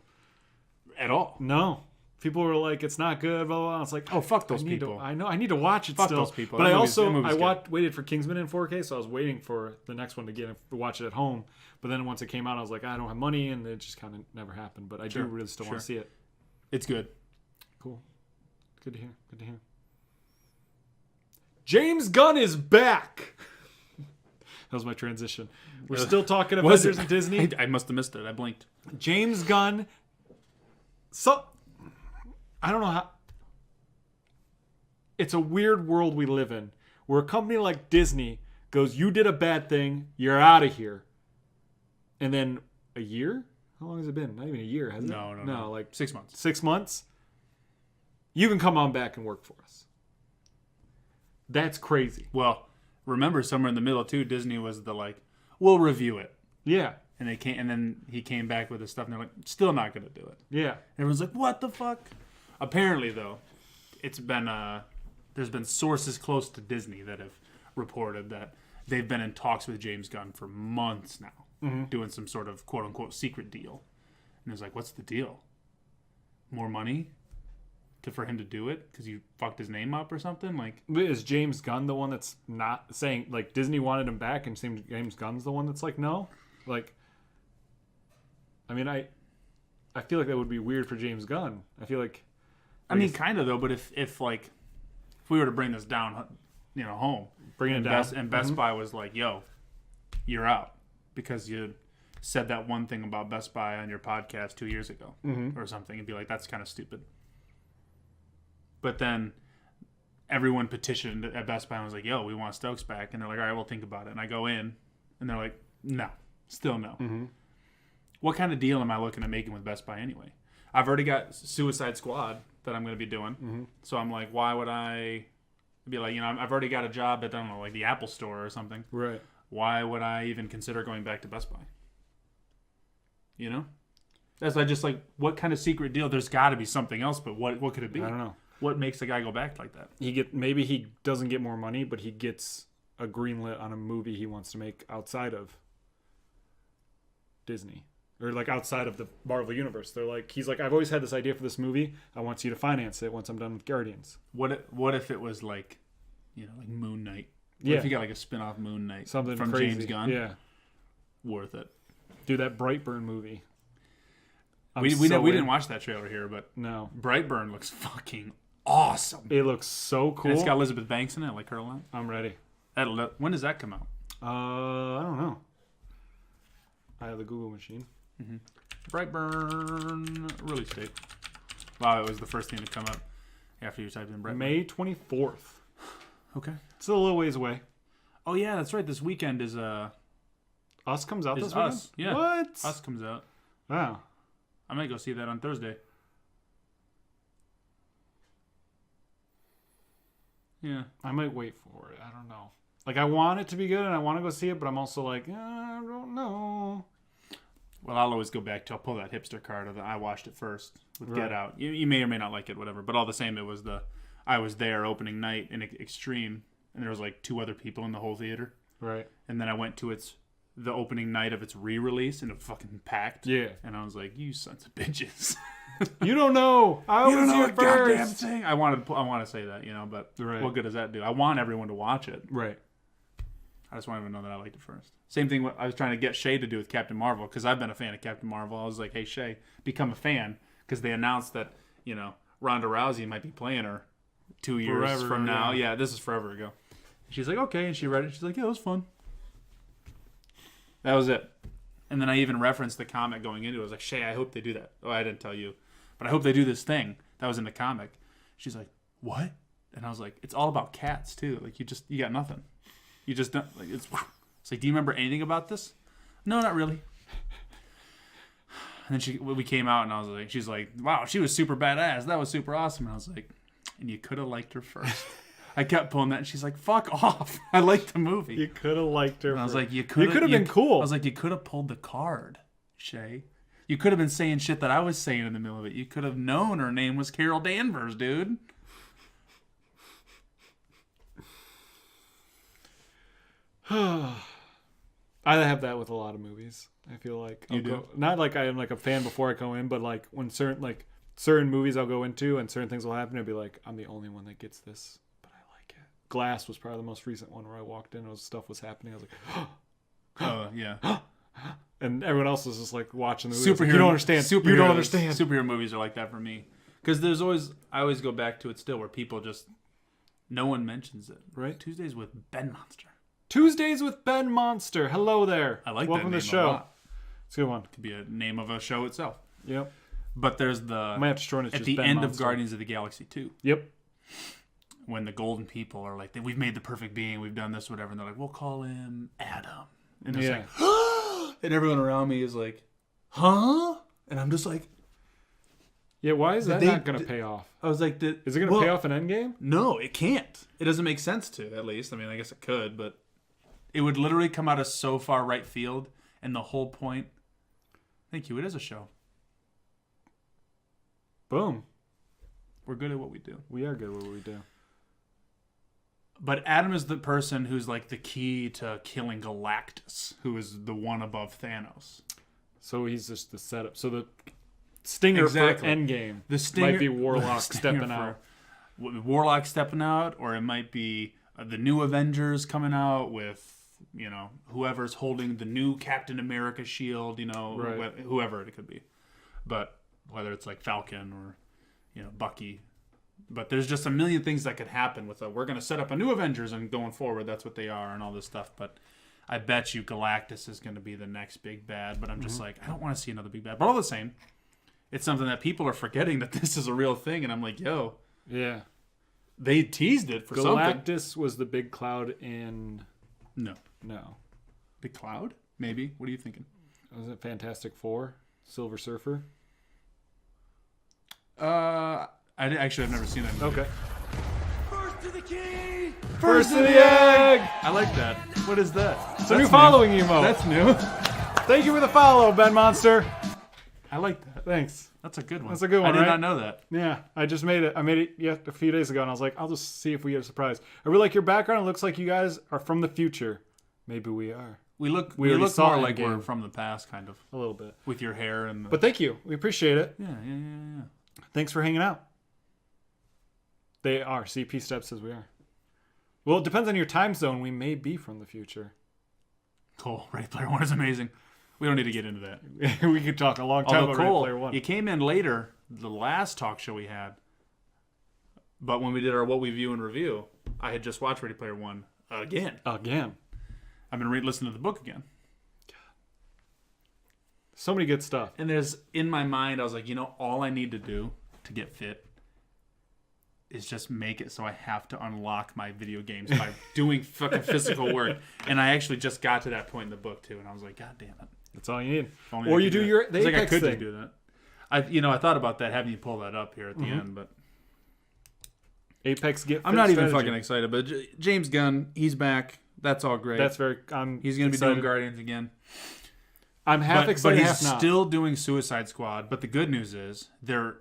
At all. No. People were like, "It's not good." Blah blah. blah. It's like, Oh, fuck those I need people. I know. I need to watch it Fuck still. those people. But That I movie's- that movie's good. waited for Kingsman in 4K, so I was waiting for the next one to watch it at home. But then once it came out, I was like, I don't have money, and it just kind of never happened. But I Sure, do really still want sure. to see it. It's good. Cool. Good to hear. Good to hear. James Gunn is back. That was my transition. We're still talking Was Avengers it? and Disney. I must have missed it. I blinked. James Gunn. So I don't know how. It's a weird world we live in, where a company like Disney goes, "You did a bad thing. You're out of here." And then a year? How long has it been? Not even a year, has it? No. Like 6 months. 6 months. You can come on back and work for us. That's crazy. Well, remember somewhere in the middle too, Disney was the like, we'll review it, Yeah. and they came, and then he came back with his stuff, and they're like, still not gonna do it. Yeah. Everyone's like, what the fuck? Apparently, though, it's been there's been sources close to Disney that have reported that they've been in talks with James Gunn for months now, doing some sort of quote unquote secret deal. And it's like, what's the deal? More money for him to do it because you fucked his name up or something? Like, Is James Gunn the one that's not saying, like, Disney wanted him back and James Gunn's the one that's like, no? Like, I mean, I feel like that would be weird for James Gunn. I feel like... I mean, kind of though. But if we were to bring this down, home, Bringing it down. Best Buy was like, yo, you're out because you said that one thing about Best Buy on your podcast 2 years ago or something, and be like, that's kind of stupid. But then everyone petitioned at Best Buy and was like, yo, we want Stokes back. And they're like, all right, we'll think about it. And I go in and they're like, no, still no. What kind of deal am I looking at making with Best Buy anyway? I've already got Suicide Squad that I'm going to be doing. So I'm like, why would I be like, I've already got a job at, I don't know, like the Apple store or something. Right. Why would I even consider going back to Best Buy? That's like, just like, what kind of secret deal? There's got to be something else, but what could it be? I don't know. What makes a guy go back like that? Maybe he doesn't get more money, but he gets a greenlit on a movie he wants to make outside of Disney. Or like outside of the Marvel universe. He's like, I've always had this idea for this movie. I want you to finance it once I'm done with Guardians. What if it was like, like Moon Knight? What Yeah. if you got like a spin-off Moon Knight Something from crazy. James Gunn? Yeah. Worth it. Dude, that Brightburn movie. We didn't watch that trailer here, but No. Brightburn looks fucking awesome. It looks so cool. And it's got Elizabeth Banks in it. I like her a lot. I'm ready. When does that come out? I don't know. I have the Google machine. Brightburn release date. Wow, it was the first thing to come up after you typed in Brightburn. May 24th. Okay. It's a little ways away. Oh yeah, that's right. This weekend is Us comes out is this weekend? Us. Yeah. What? Us comes out. Wow. I might go see that on Thursday. Yeah. I might wait for it. I don't know. Like, I want it to be good and I want to go see it, but I'm also like, I don't know. Well, I'll always go back to, I'll pull that hipster card of the I watched it first with Right. Get Out. You may or may not like it, whatever. But all the same, it was I was there opening night in Extreme, and there was like 2 other people in the whole theater. Right. And then I went to the opening night of its re-release, and it fucking packed. Yeah. And I was like, you sons of bitches. You don't know. I You was don't know here a goddamn first. thing. I want to say that, but Right. what good does that do? I want everyone to watch it. Right. I just want everyone to know that I liked it first. Same thing I was trying to get Shay to do with Captain Marvel, because I've been a fan of Captain Marvel. I was like, hey, Shay, become a fan, because they announced that, Ronda Rousey might be playing her 2 years Forever, from now. yeah. Yeah, this is forever ago. She's like, okay, and she read it. She's like, yeah, it was fun. That was it. And then I even referenced the comic going into it. I was like, Shay, I hope they do that. Oh, I didn't tell you. But I hope they do this thing that was in the comic. She's like, what? And I was like, it's all about cats, too. Like, you got nothing. You just don't, like, it's like, do you remember anything about this? No, not really. And then we came out, and she's like, wow, she was super badass. That was super awesome. And I was like, and you could have liked her first. I kept pulling that, and she's like, fuck off. I liked the movie. You could have liked her. And I was like, you could have been cool. I was like, you could have pulled the card, Shay. You could have been saying shit that I was saying in the middle of it. You could have known her name was Carol Danvers, dude. I have that with a lot of movies. I feel like You do? Not like I am like a fan before I go in, but like when certain movies I'll go into and certain things will happen, I'll be like, I'm the only one that gets this, but I like it. Glass was probably the most recent one where I walked in and stuff was happening. I was like, Oh yeah. and everyone else was just like watching the movie. Superhero. Like, you don't understand. You don't understand. Superhero movies are like that for me, because I always go back to it still where people just no one mentions it. Right. Tuesdays with Ben Monster. Tuesdays with Ben Monster. Hello there. I like Welcome that to name the show. a lot. It's a good one. Could be a name of a show itself. Yep. But there's I might have to join it. at the Ben end Monster. of Guardians of the Galaxy 2. Yep. When the golden people are like, we've made the perfect being, we've done this, whatever, and they're like, we'll call him Adam. And it's Yeah. like, and everyone around me is like, huh? And I'm just like, Yeah. Why is that They- not going to pay off? I was like, Is it going to pay off in Endgame? No, it can't. It doesn't make sense to, at least. I mean, I guess it could, but it would literally come out of so far right field, and the whole point. Thank you. It is a show. Boom. We're good at what we do. We are good at what we do. But Adam is the person who's like the key to killing Galactus, who is the one above Thanos. So he's just the setup. So the stinger Exactly. for Endgame The stinger might be Warlock stinger stepping out. Warlock stepping out, or it might be the new Avengers coming out with, whoever's holding the new Captain America shield, Right. whoever it could be. But whether it's like Falcon or, Bucky. But there's just a million things that could happen with we're going to set up a new Avengers and going forward, that's what they are and all this stuff. But I bet you Galactus is going to be the next big bad. But I'm just like, I don't want to see another big bad. But all the same, it's something that people are forgetting that this is a real thing. And I'm like, yo, Yeah. they teased it for something. Galactus was the big cloud in... No. Big Cloud? Maybe. What are you thinking? Was it Fantastic Four? Silver Surfer? I've never seen that movie. Okay. First to the key! First to the egg! I like that. What is that? It's a new following emote. That's new. Thank you for the follow, Ben Monster. I like that. Thanks. That's a good one. That's a good one, I did right? not know that. Yeah, I just made it. I made it a few days ago, and I was like, I'll just see if we get a surprise. I really like your background. It looks like you guys are from the future. Maybe we are. We look already saw more it like in we're game. from the past, kind of, A little bit. with your hair and. But thank you. We appreciate it. yeah. Thanks for hanging out. They are. CP Step says we are. Well, it depends on your time zone. We may be from the future. Cool. Ready Player One is amazing. We don't need to get into that. We could talk a long time Although about Ready Cole, Player One. you came in later, the last talk show we had. But when we did our What We View and Review, I had just watched Ready Player One again. Again. I've been listening to the book again. So many good stuff. And there's, in my mind, I was like, all I need to do to get fit is just make it so I have to unlock my video games by doing fucking physical work. And I actually just got to that point in the book, too. And I was like, God damn it. That's all you need. Only Or I you could do it. the It's like I Apex could thing. just do that. I thought about that, having you pull that up here at the end, but Apex get. I'm not even fucking excited. But James Gunn, he's back. That's all great. That's very. He's going to be doing Guardians again. I'm half excited. But half he's not. still doing Suicide Squad. But the good news is they're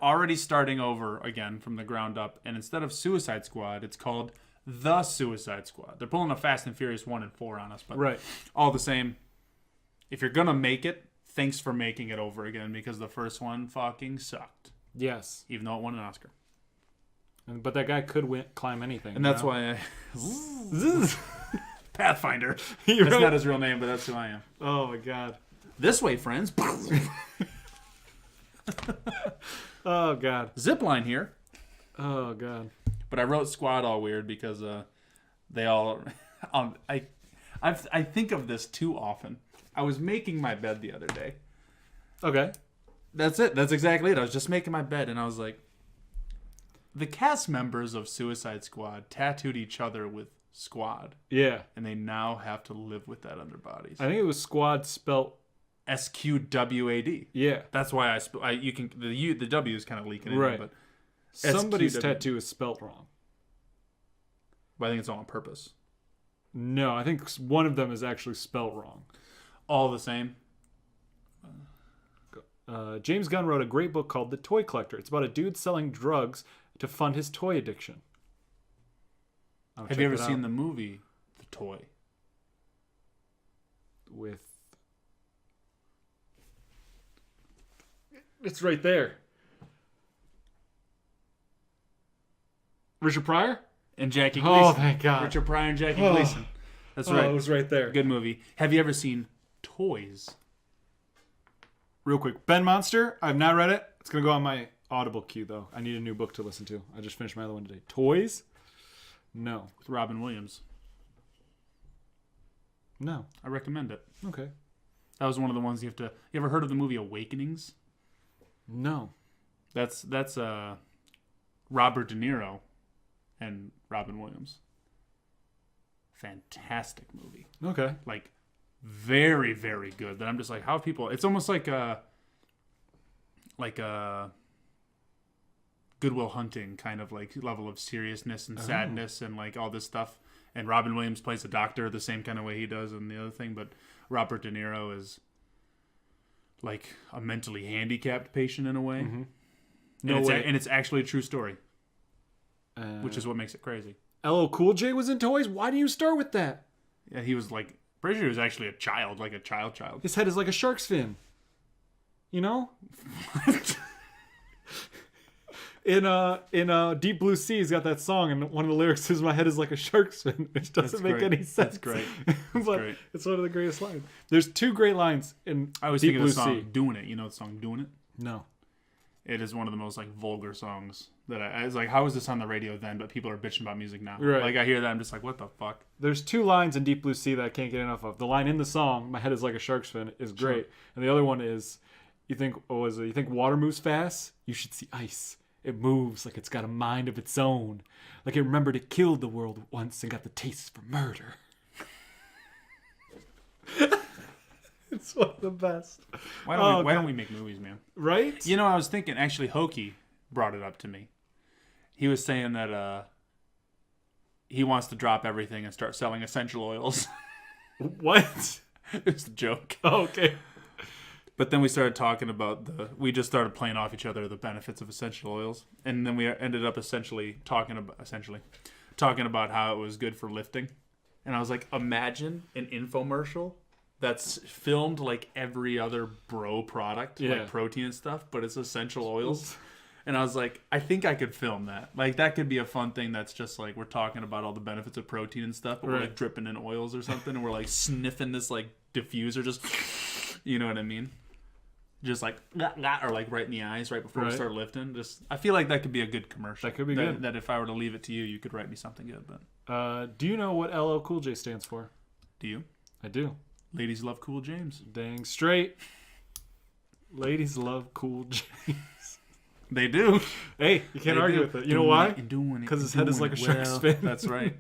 already starting over again from the ground up. And instead of Suicide Squad, it's called The Suicide Squad. They're pulling a Fast and Furious 1 and 4 on us. But right. all the same, if you're going to make it, thanks for making it over again, because the first one fucking sucked. Yes. Even though it won an Oscar. But that guy could climb anything. And that's why I... Pathfinder. That's right. not his real name, but that's who I am. Oh my god. This way, friends. Oh god. Zipline here. Oh god. But I wrote squad all weird because they all... I think of this too often. I was making my bed the other day. Okay. That's it. That's exactly it. I was just making my bed, and I was like... The cast members of Suicide Squad tattooed each other with squad. Yeah. And they now have to live with that on their bodies. I think it was squad spelt SQWAD. Yeah. That's why you can the W is kind of leaking in right. there, but somebody's SQW. tattoo is spelt wrong. But I think it's all on purpose. No, I think one of them is actually spelt wrong. All the same. James Gunn wrote a great book called The Toy Collector. It's about a dude selling drugs to fund his toy addiction. Have you ever seen the movie The Toy? With it's right there. Richard Pryor? And Jackie Gleason. Oh, thank God. Richard Pryor and Jackie Gleason. That's right. It was right there. Good movie. Have you ever seen Toys? Real quick. Ben Monster. I've not read it. It's going to go on my Audible queue, though. I need a new book to listen to. I just finished my other one today. Toys? No. With Robin Williams. No. I recommend it. Okay. That was one of the ones you have to... You ever heard of the movie Awakenings? No. That's Robert De Niro and Robin Williams. Fantastic movie. Okay. Like, very, very good. That I'm just like, how people... It's almost like a Good Will Hunting kind of like level of seriousness and sadness and like all this stuff. And Robin Williams plays a doctor the same kind of way he does in the other thing. But Robert De Niro is like a mentally handicapped patient in a way. Mm-hmm. And it's actually a true story, which is what makes it crazy. LL Cool J was in Toys? Why do you start with that? Yeah, he was like, pretty sure he was actually a child, like a child. His head is like a shark's fin. You know? In Deep Blue Sea, he's got that song, and one of the lyrics is, "My head is like a shark's fin," which doesn't make any sense. That's great. That's but great. It's one of the greatest lines. There's two great lines in I was Deep thinking Blue of the song Sea. "Doing It." You know the song "Doing It"? No. It is one of the most like vulgar songs that I was like, how was this on the radio then? But people are bitching about music now. Right. Like I hear that, I'm just like, what the fuck? There's two lines in Deep Blue Sea that I can't get enough of. The line in the song, "My head is like a shark's fin," is great, and the other one is, you think water moves fast? You should see ice. It moves like it's got a mind of its own, like it remembered it killed the world once and got the taste for murder. It's one of the best. Why don't we make movies, man? Right? You know, I was thinking, actually, Hokey brought it up to me. He was saying that he wants to drop everything and start selling essential oils. What? It's a joke. Oh, okay. But then we started talking about we just started playing off each other the benefits of essential oils. And then we ended up talking about how it was good for lifting. And I was like, imagine an infomercial that's filmed like every other bro product, like protein and stuff, but it's essential oils. And I was like, I think I could film that. Like, that could be a fun thing that's just like, we're talking about all the benefits of protein and stuff, but we're like dripping in oils or something, and we're like sniffing this like diffuser, just, you know what I mean? Just like, or like right in the eyes right before we start lifting. Just, I feel like that could be a good commercial. That could be good. That if I were to leave it to you, you could write me something good. But do you know what LL Cool J stands for? do you? I do. Ladies love Cool James. Dang straight. Ladies love Cool James. They do. Hey, you can't argue with it. You know why? Because Because his head is like a shark's fin. That's right.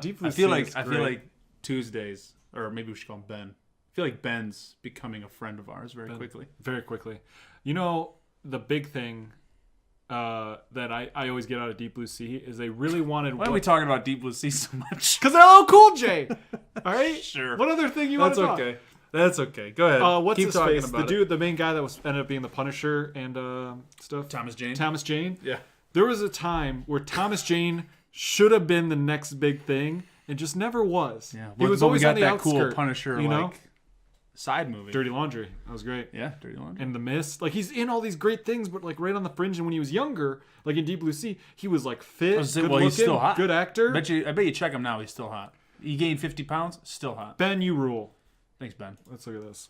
Deep Blue I feel Sea like Tuesdays, or maybe we should call him Ben. I feel like Ben's becoming a friend of ours very quickly. Very quickly. You know, the big thing that I always get out of Deep Blue Sea is they really wanted... Why are we talking about Deep Blue Sea so much? Because LL Cool J! All right? Sure. What other thing you want to talk? okay. That's okay. Go ahead. What's Keep his talking face? about The dude, the main guy that was ended up being the Punisher and stuff. Thomas Jane. Thomas Jane. Yeah. There was a time where Thomas Jane should have been the next big thing and just never was. Yeah. He was always we got on the that outskirt, cool Punisher you know? side movie. Dirty Laundry. That was great. Yeah, Dirty Laundry. And The Mist. Like, he's in all these great things, but like right on the fringe. And when he was younger, like in Deep Blue Sea, he was like fit, good looking, he's still hot. good actor. I bet you check him now. He's still hot. He gained 50 pounds. Still hot. Ben, you rule. Thanks, Ben. Let's look at this.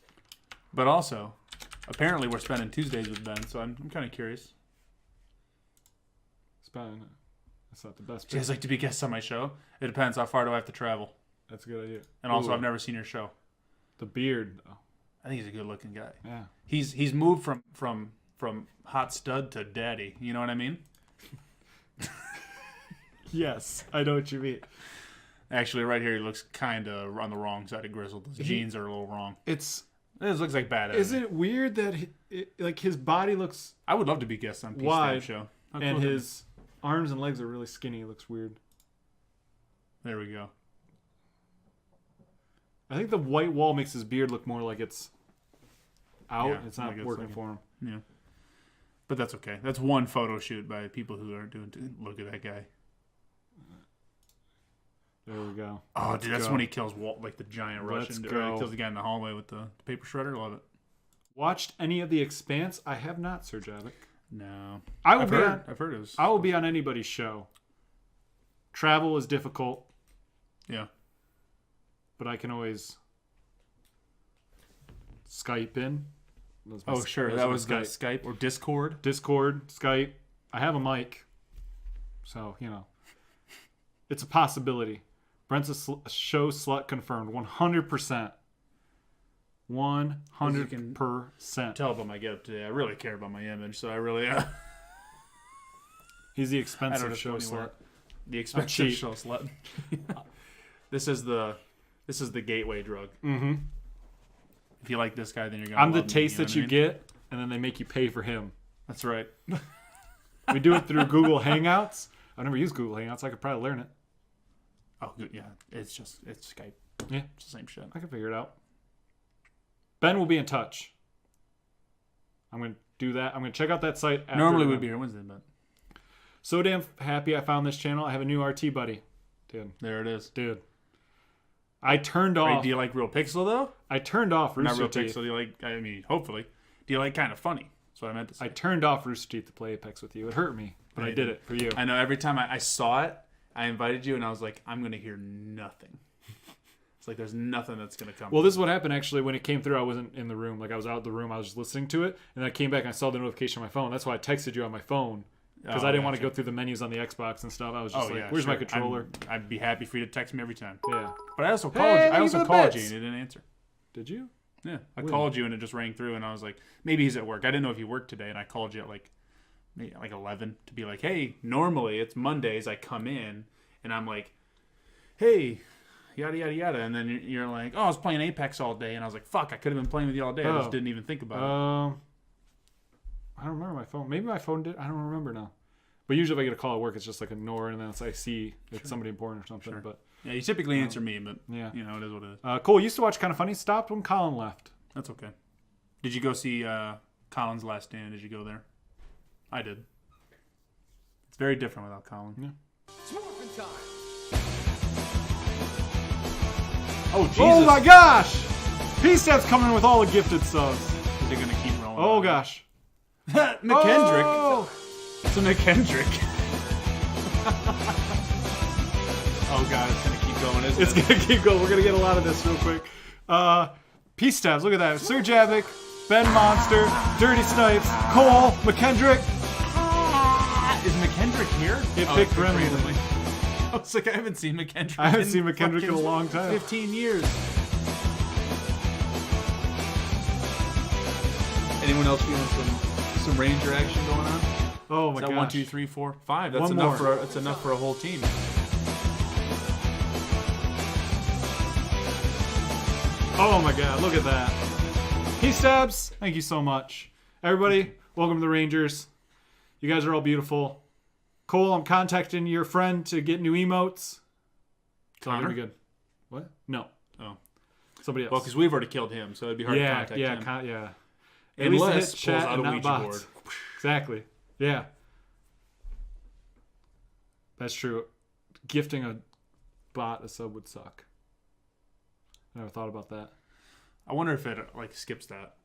But also, apparently we're spending Tuesdays with Ben, so I'm kind of curious. It's Ben. That's not the best. Do you guys like to be guests on my show? It depends. How far do I have to travel? That's a good idea. And also, Ooh. I've never seen your show. The beard, though. I think he's a good-looking guy. Yeah. He's moved from hot stud to daddy. You know what I mean? Yes, I know what you mean. Actually, right here, he looks kind of on the wrong side of grizzled. His jeans are a little wrong. This looks like bad. Is it weird that like his body looks I would love to be guest on Peace wide, Show. How and cool his arms and legs are really skinny? It looks weird. There we go. I think the white wall makes his beard look more like it's out. Yeah, it's not like it's working like for him. Yeah. But that's okay. That's one photo shoot by people who are doing. Look at that guy. There we go. Oh, Let's dude, that's go. when he kills Walt, like the giant Let's Russian. go. He kills the guy in the hallway with the paper shredder. Love it. Watched any of The Expanse? I have not, Sir Javik. No, I've heard it was. I will be on anybody's show. Travel is difficult, Yeah. but I can always Skype in. Oh, sure. That was Skype or Discord. Discord, Skype. I have a mic, so you know, it's a possibility. Brent's a show slut confirmed, 100%. 100%. Tell about my getup today. I really care about my image, so I really. He's the I expensive don't show slut. The expensive cheap. show slut. This is the gateway drug. Mm-hmm. If you like this guy, then you're gonna. I'm the love me, taste know that what I you mean? get, and then they make you pay for him. That's right. We do it through Google Hangouts. I've never used Google Hangouts. I could probably learn it. Oh, good. Yeah, it's Skype. Yeah, It's the same shit. I can figure it out. Ben will be in touch. I'm going to do that. I'm going to check out that site. After Normally we'd be here Wednesday, but So damn happy I found this channel. I have a new RT buddy. there it is. Dude. I turned Wait, off. do you like Real Pixel though? I turned off Not Rooster Real Teeth. Pixel. Do you like? I mean, hopefully. Do you like Kind of Funny? That's what I meant to say. I turned off Rooster Teeth to play Apex with you. It hurt me, but I did it for you. I know. Every time I saw it, I invited you, and I was like, I'm gonna hear nothing. It's like there's nothing that's gonna come. Well, this is what happened actually when it came through. I wasn't in the room. Like I was out of the room. I was just listening to it, and I came back and I saw the notification on my phone. That's why I texted you on my phone because I didn't want to go through the menus on the Xbox and stuff. I was just like, "Where's my controller?" I'd be happy for you to text me every time. Yeah. But I also called Hey, you. I also the called bits. you, and you didn't answer. Did you? Yeah, I When? called you, and it just rang through, and I was like, maybe he's at work. I didn't know if he worked today, and I called you at like 11 to be like, hey, normally it's Mondays. I come in, and I'm like, hey. Yada, yada, yada. And then you're like, oh, I was playing Apex all day. And I was like, fuck, I could have been playing with you all day. I just didn't even think about it. I don't remember my phone. Maybe my phone did. I don't remember now. But usually if I get a call at work, it's just like ignore, and then I see it's somebody important or something. Sure. But Yeah, you typically answer me, but yeah. you know, it is what it is. Cool. Used to watch Kind of Funny. Stopped when Colin left. That's okay. Did you go see Colin's Last Stand? Did you go there? I did. It's very different without Colin. Yeah. It's morphin' time. Oh, Jesus. Oh my gosh! P-Step's coming with all the gifted subs. They're going to keep rolling. Oh gosh. McKendrick. Oh! It's a McKendrick. Oh god, it's gonna keep going, isn't It's it? gonna keep going. We're gonna get a lot of this real quick. Peace tabs. Look at that. Sir Javik, Ben Monster, Dirty Snipes, Cole, McKendrick. Is McKendrick here? It picked randomly. randomly. I was like, I haven't seen McKendrick. I haven't seen McKendrick in a fucking long time. 15 years. Anyone else feeling some Ranger action going on? Oh my Is that gosh. 1, 2, 3, 4, 5? That's One enough more. that's enough for a whole team. Oh my god, look at that. Peace tabs. Thank you so much. Everybody, welcome to the Rangers. You guys are all beautiful. Cole, I'm contacting your friend to get new emotes. It's all gonna Connor? be good. What? No. Oh. Somebody else. Well, because we've already killed him, so it'd be hard to yeah, contact yeah, him. yeah. At least Unless hit pulls chat out and a not Ouija bots. board. Exactly. Yeah. That's true. Gifting a bot a sub would suck. I never thought about that. I wonder if it like skips that.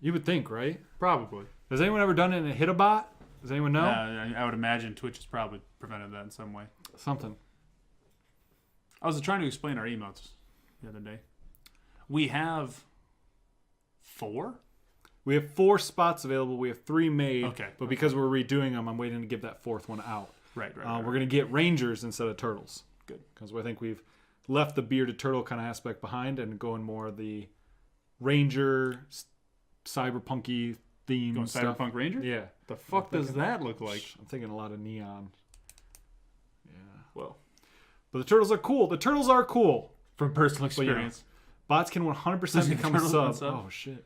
You would think, right? Probably. Has anyone ever done it and hit a bot? Does anyone know? I would imagine Twitch has probably prevented that in some way. Something. I was trying to explain our emotes the other day. We have 4? We have 4 spots available. We have 3 made. Okay. But because we're redoing them, I'm waiting to give that 4th one out. Right. We're going to get Rangers instead of Turtles. Good. Because I think we've left the bearded turtle kind of aspect behind and going more the Ranger, cyberpunky theme Going stuff. Cyberpunk Ranger? Yeah. The fuck does that look like? I'm thinking a lot of neon. Yeah. Well, But the turtles are cool. The turtles are cool. from personal But, you know, experience. bots can 100% Losing become a turtles sub. and sub. Oh, shit.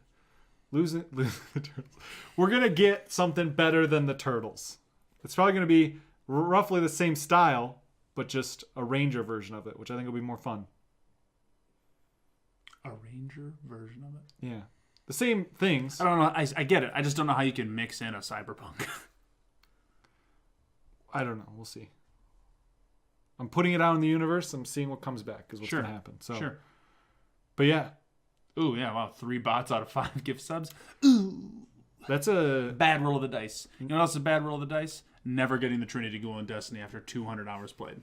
Losing the turtles. We're going to get something better than the turtles. It's probably going to be roughly the same style, but just a Ranger version of it, which I think will be more fun. A Ranger version of it? Yeah. The same things. I don't know. I get it. I just don't know how you can mix in a cyberpunk. I don't know. We'll see. I'm putting it out in the universe. I'm seeing what comes back is what's Sure. going to happen. So, Sure. But yeah, Ooh, yeah, wow. 3 bots out of 5 gift subs. that's a... Bad roll of the dice. You know what else is a bad roll of the dice? Never getting the Trinity Ghoul in Destiny after 200 hours played.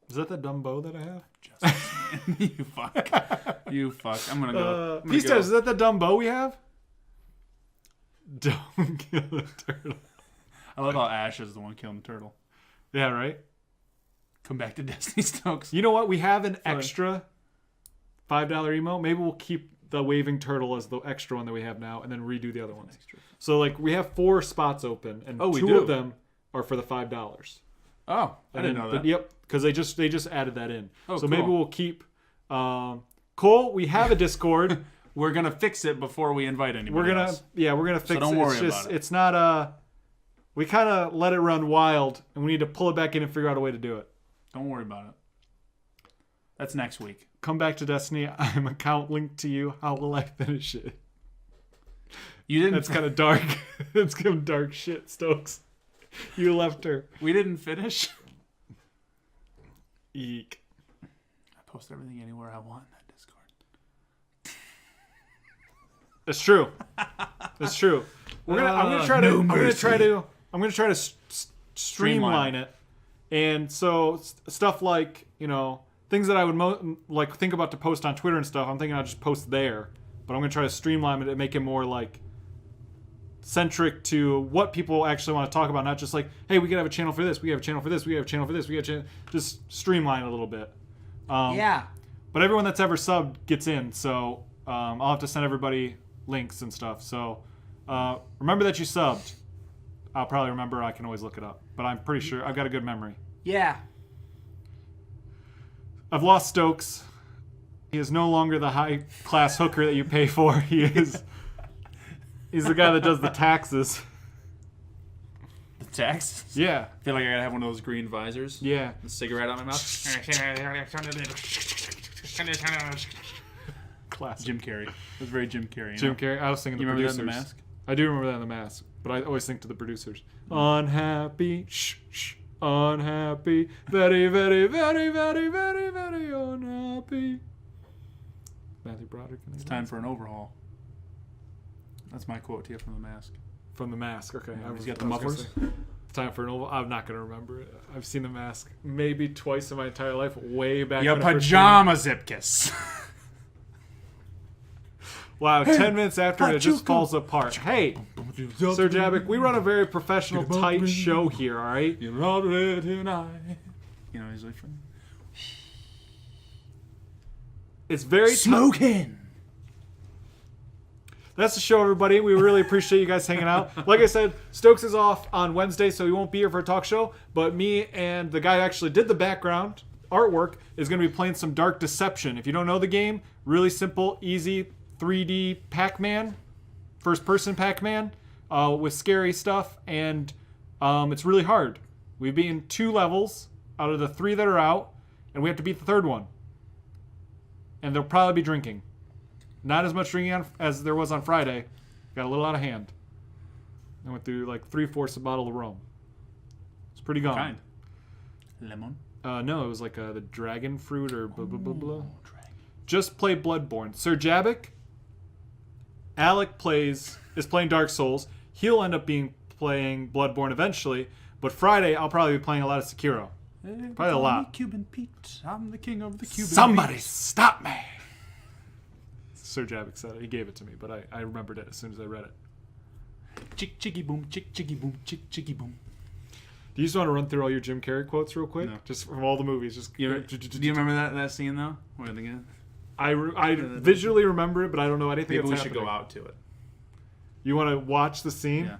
Is that the dumb bow that I have? Just, you fuck. You fuck. I'm going to go. I'm gonna Peace go. Test, is that the dumb bow we have? Don't kill the turtle. I love how Ash is the one killing the turtle. Yeah, right? Come back to Destiny Stokes. You know what? We have an extra $5 emo. Maybe we'll keep the waving turtle as the extra one that we have now and then redo the other ones. So, like, we have 4 spots open, and Oh, we 2 do? of them are for the $5. Oh, I didn't know that. Yep, because they just added that in. Oh, so maybe cool. we'll keep. Cole, we have a Discord. We're going to fix it before we invite anybody we're gonna else. we're gonna fix don't it. worry It's just about it. it's not we kind of let it run wild, and we need to pull it back in and figure out a way to do it. Don't worry about it. That's next week. Come back to Destiny. I'm account linked to you. How will I finish it? You didn't. That's kind of dark. It's kind of dark shit, Stokes. You left her. We didn't finish. Eek. I post everything anywhere I want in that Discord. That's true. That's true. I'm gonna try to streamline it, and so stuff like things that I would think about to post on Twitter and stuff. I'm thinking I'll just post there, but I'm gonna try to streamline it and make it more like centric to what people actually want to talk about, not just like, hey, we could have a channel for this, we have a channel for this, we have a channel for this, we have a channel. Just streamline it a little bit. Yeah. But everyone that's ever subbed gets in, so I'll have to send everybody links and stuff. So remember that you subbed. I'll probably remember. I can always look it up. But I'm pretty sure I've got a good memory. Yeah. I've lost Stokes. He is no longer the high-class hooker that you pay for. He's the guy that does the taxes. The tax? Yeah. I feel like I gotta have one of those green visors. Yeah. The cigarette on my mouth. Classic. Jim Carrey. It was very Jim Carrey. Jim Carrey. I was thinking You the remember producers. that in The Mask? I do remember that in The Mask. But I always think to the producers. Unhappy. Shh. Unhappy. Very, very, very, very, very, very unhappy. Matthew Broderick. It's time for an overhaul. That's my quote to you from The Mask. From The Mask. Okay. Yeah, I he's was- got the I was gonna mufflers. say, Time for an oval. I'm not going to remember it. I've seen The Mask maybe twice in my entire life, way back Your when I first pajama zipkiss. Wow, 10 minutes after it just falls apart. Hey, Sir Jabbick, we run a very professional, tight show here, all right? You're not ready tonight. You know, he's like, It's very Smoking. That's the show, everybody. We really appreciate you guys hanging out. Like I said, Stokes is off on Wednesday, so he won't be here for a talk show. But me and the guy who actually did the background artwork is going to be playing some Dark Deception. If you don't know the game, really simple, easy 3D Pac-Man, first-person Pac-Man with scary stuff, and it's really hard. We've been 2 levels out of the 3 that are out, and we have to beat the 3rd one. And they'll probably be drinking. Not as much drinking as there was on Friday. Got a little out of hand. I went through like 3/4 a bottle of rum. It's pretty gone. kind. Lemon. No, it was like the dragon fruit or blah, blah, blah, blah. Just play Bloodborne. Sir Jabbick, Alec is playing Dark Souls. He'll end up playing Bloodborne eventually. But Friday, I'll probably be playing a lot of Sekiro. Probably a lot. Cuban Pete. I'm the king of the Cuban Somebody Pete. stop me! Sir Jabbick said it. He gave it to me, but I remembered it as soon as I read it. Chick chicky boom, chick chicky boom, chick chicky boom. Do you just want to run through all your Jim Carrey quotes real quick? No. Just from all the movies. Just Do you remember that scene though? Where they get? I visually remember it, but I don't know anything. Maybe we that's should happening. go out to it. You want to watch the scene? Yeah.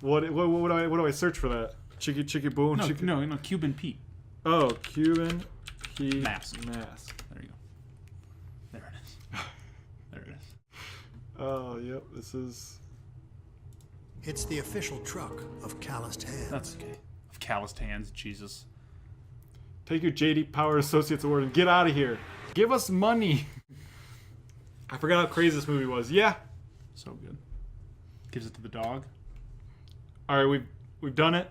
What do I search for that? Chicky chicky boom. No, Chicky. no, Cuban Pete. Oh, Cuban Pete Mask. mask. There you go. There it is. There it is. Oh, yep. This is. It's the official truck of calloused hands. That's okay. Of calloused hands, Jesus. Take your JD Power Associates Award and get out of here. Give us money. I forgot how crazy this movie was. Yeah. So good. Gives it to the dog. All right, we've done it.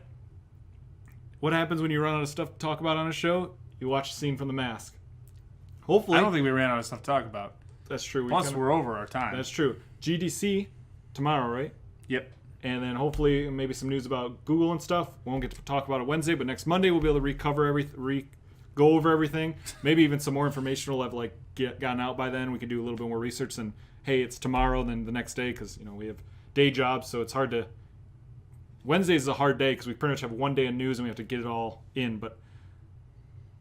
What happens when you run out of stuff to talk about on a show? You watch a scene from The Mask. Hopefully. I don't think we ran out of stuff to talk about. That's true. Plus, we're over our time. That's true. GDC tomorrow, right? Yep. And then hopefully maybe some news about Google and stuff. We won't get to talk about it Wednesday, but next Monday we'll be able to go over everything. Maybe even some more information will have gotten out by then. We can do a little bit more research than, hey, it's tomorrow, then the next day, because we have day jobs, so it's hard to. Wednesday is a hard day because we pretty much have one day of news and we have to get it all in. But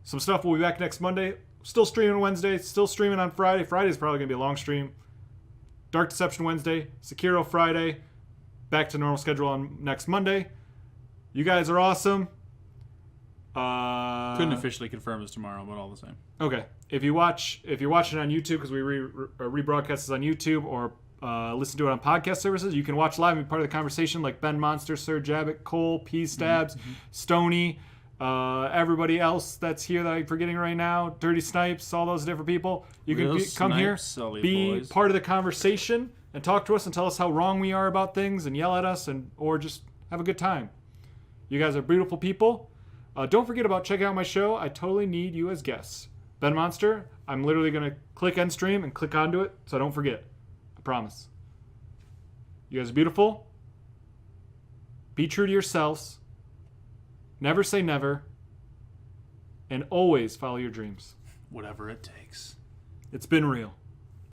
some stuff will be back next Monday. Still streaming Wednesday. Still streaming on Friday. Friday's probably going to be a long stream. Dark Deception Wednesday. Sekiro Friday. Back to normal schedule on next Monday. You guys are awesome. Couldn't officially confirm this tomorrow, but all the same. Okay. If you're watching on YouTube, because we rebroadcast this on YouTube, or listen to it on podcast services, you can watch live and be part of the conversation, like Ben Monster, Sir Jabbick, Cole, P Stabs, Stony, everybody else that's here that I'm forgetting right now, Dirty Snipes, all those different people. You Real can come here, Sully be boys. part of the conversation, and talk to us and tell us how wrong we are about things, and yell at us, or just have a good time. You guys are beautiful people. Don't forget about checking out my show. I totally need you as guests. Ben Monster, I'm literally going to click end stream and click onto it, so don't forget. I promise. You guys are beautiful. Be true to yourselves. Never say never. And always follow your dreams. Whatever it takes. It's been real.